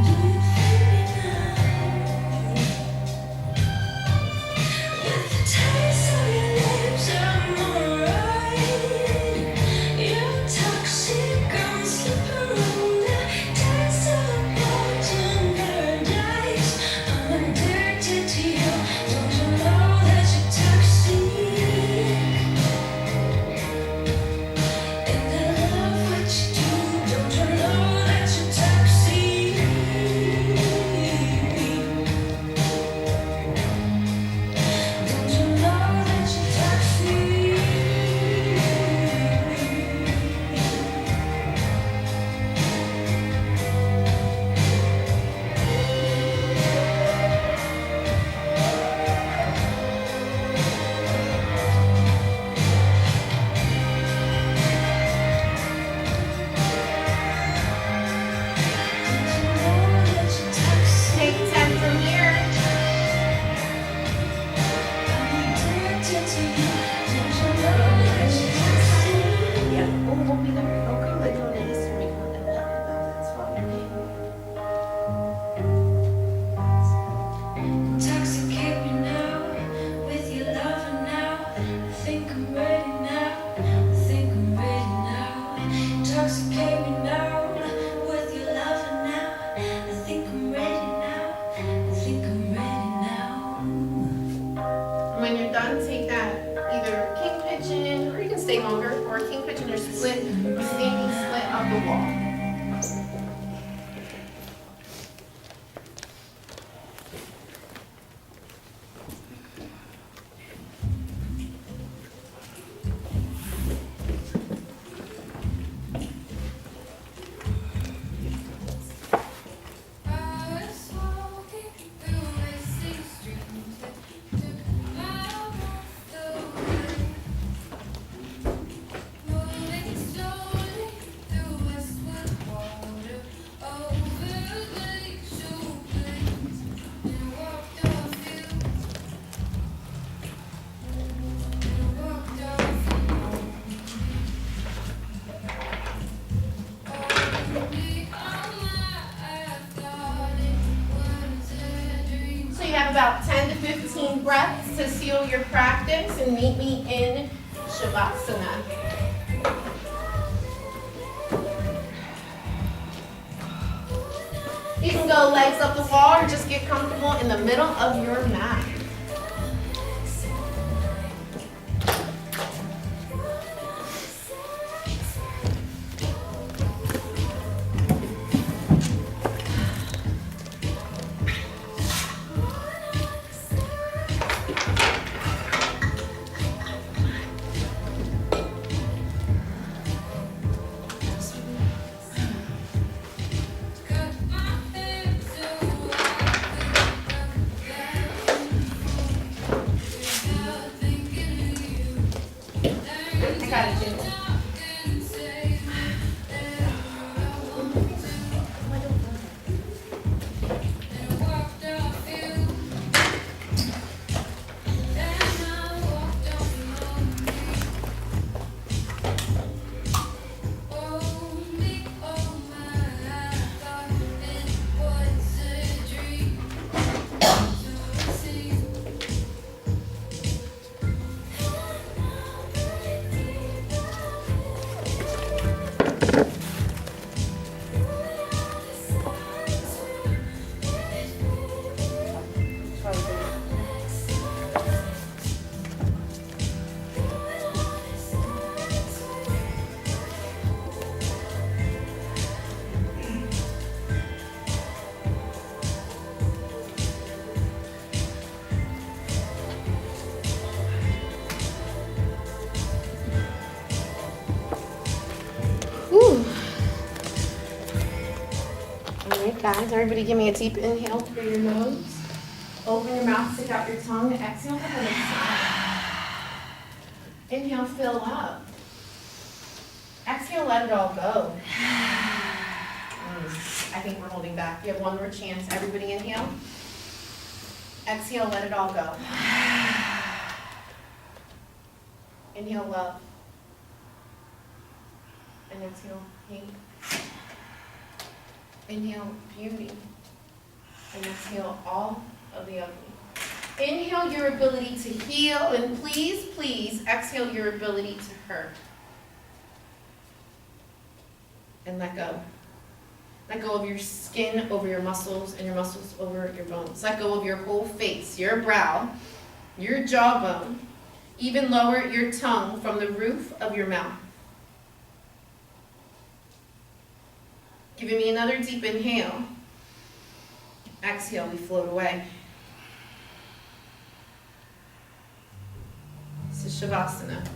Speaker 6: Do you feel me now? With the taste of your lips, I'm alright. You're toxic, I'm slipping under. Taste of poison paradise. I'm addicted to you. Don't you know that you're toxic? And I love what you do. Don't you know that you're toxic? Don't you know that you're toxic?
Speaker 2: Take 10 from here.
Speaker 6: I'm addicted to you. Don't you know that you're toxic?
Speaker 2: Yeah, we'll be there. Okay, but don't need this to make nothing better. That's fine.
Speaker 6: Intoxicate me now with your loving now. I think I'm ready now. I think I'm ready now. Intoxicate me now with your loving now. I think I'm ready now. I think I'm ready now.
Speaker 2: When you're done, take that either king pigeon, or you can stay longer, or king pigeon or split, or standing split up the wall. So you have about 10 to 15 breaths to seal your practice and meet me in Shavasana. You can go legs up the wall or just get comfortable in the middle of your mat. I got it, too. Whew. All right, guys, everybody give me a deep inhale through your nose. Open your mouth, stick out your tongue, exhale for the side. Inhale, fill up. Exhale, let it all go. I think we're holding back. You have one more chance. Everybody inhale. Exhale, let it all go. Inhale, love. And exhale, hate. Inhale, beauty. And exhale, all of the ugly. Inhale your ability to heal, and please, please exhale your ability to hurt. And let go. Let go of your skin over your muscles and your muscles over your bones. Let go of your whole face, your brow, your jawbone. Even lower your tongue from the roof of your mouth. Giving me another deep inhale. Exhale, we float away. This is Shavasana.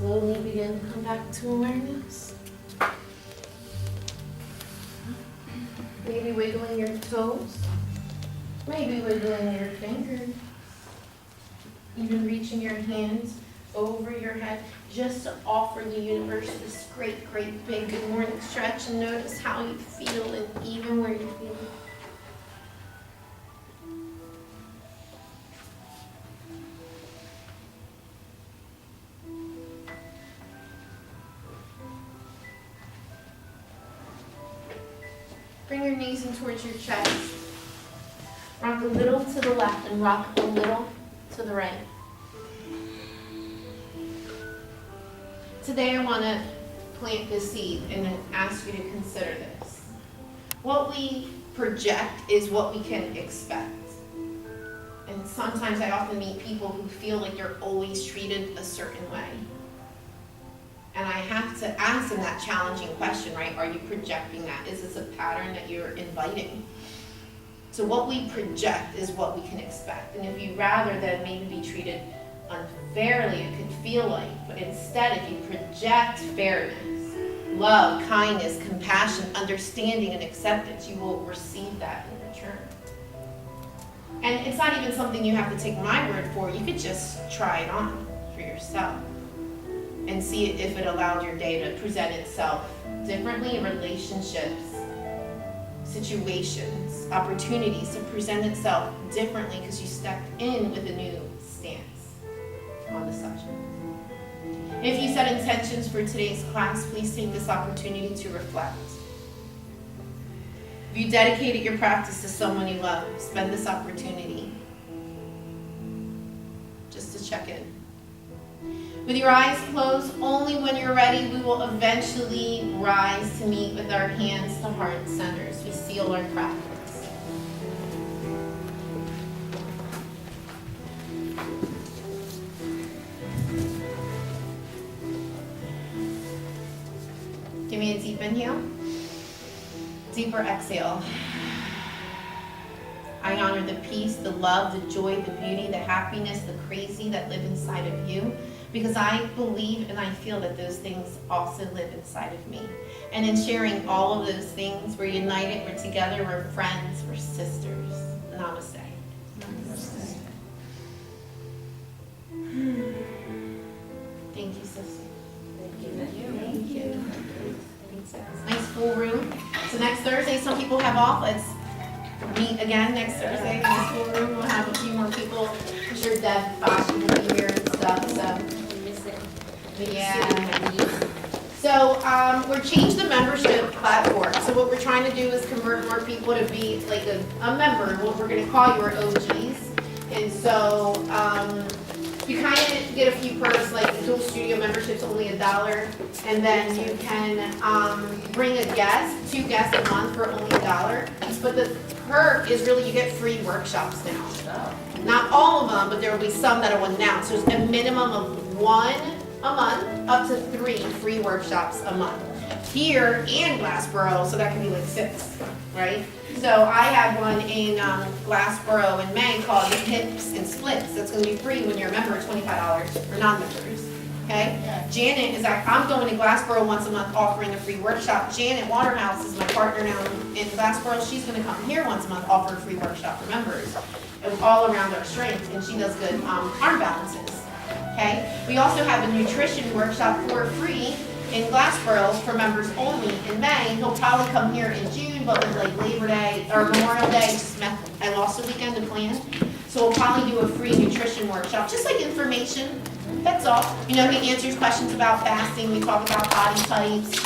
Speaker 2: slowly begin to come back to awareness. Maybe wiggling your toes. Maybe wiggling your fingers. Even reaching your hands over your head just to offer the universe this great, great big good morning stretch, and notice how you feel and even where you feel. Bring your knees in towards your chest. Rock a little to the left and rock a little to the right. Today I want to plant this seed and ask you to consider this. What we project is what we can expect. And sometimes I often meet people who feel like they're always treated a certain way. And I have to ask them that challenging question, right? Are you projecting that? Is this a pattern that you're inviting? So what we project is what we can expect. And if you'd rather than maybe be treated unfairly, it could feel like, but instead if you project fairness, love, kindness, compassion, understanding, and acceptance, you will receive that in return. And it's not even something you have to take my word for. You could just try it on for yourself and see if it allowed your day to present itself differently in relationships, situations, opportunities to present itself differently because you stepped in with a new stance on the subject. If you set intentions for today's class, please take this opportunity to reflect. If you dedicated your practice to someone you love, spend this opportunity just to check in. With your eyes closed, only when you're ready, we will eventually rise to meet with our hands to heart centers. We seal our practice. Give me a deep inhale, deeper exhale. I honor the peace, the love, the joy, the beauty, the happiness, the crazy that live inside of you, because I believe and I feel that those things also live inside of me. And in sharing all of those things, we're united, we're together, we're friends, we're sisters. Namaste. Namaste. Thank you, sister. Thank you. Nice full room. So next Thursday, some people have off. Let's meet again next Thursday in the school room. We'll have a few more people. I'm sure Deb Foster will be here and stuff. So, yeah. So we're changing the membership platform. So what we're trying to do is convert more people to be like a member. What we're going to call you our OGs. And so you kind of get a few perks, like the Dual Studio membership's only $1, and then you can bring a guest, 2 guests a month for only $1. But the perk is really you get free workshops now. Not all of them, but there will be some that are announced. So there's a minimum of 1 a month, up to 3 free workshops a month. Here and Glassboro, so that can be like 6, right? So I have one in Glassboro in May called Hips and Splits. That's going to be free when you're a member, $25 for non-members. Okay? Janet is I'm going to Glassboro once a month offering a free workshop. Janet Waterhouse is my partner now in Glassboro. She's going to come here once a month offer a free workshop for members. It's all around our strength, and she does good arm balances. Okay? We also have a nutrition workshop for free in Glassboro for members only in May. He'll probably come here in June, but with like Labor Day or Memorial Day, just I lost a weekend to plan. So we'll probably do a free nutrition workshop, just like information. That's all. You know, he answers questions about fasting. We talk about body types.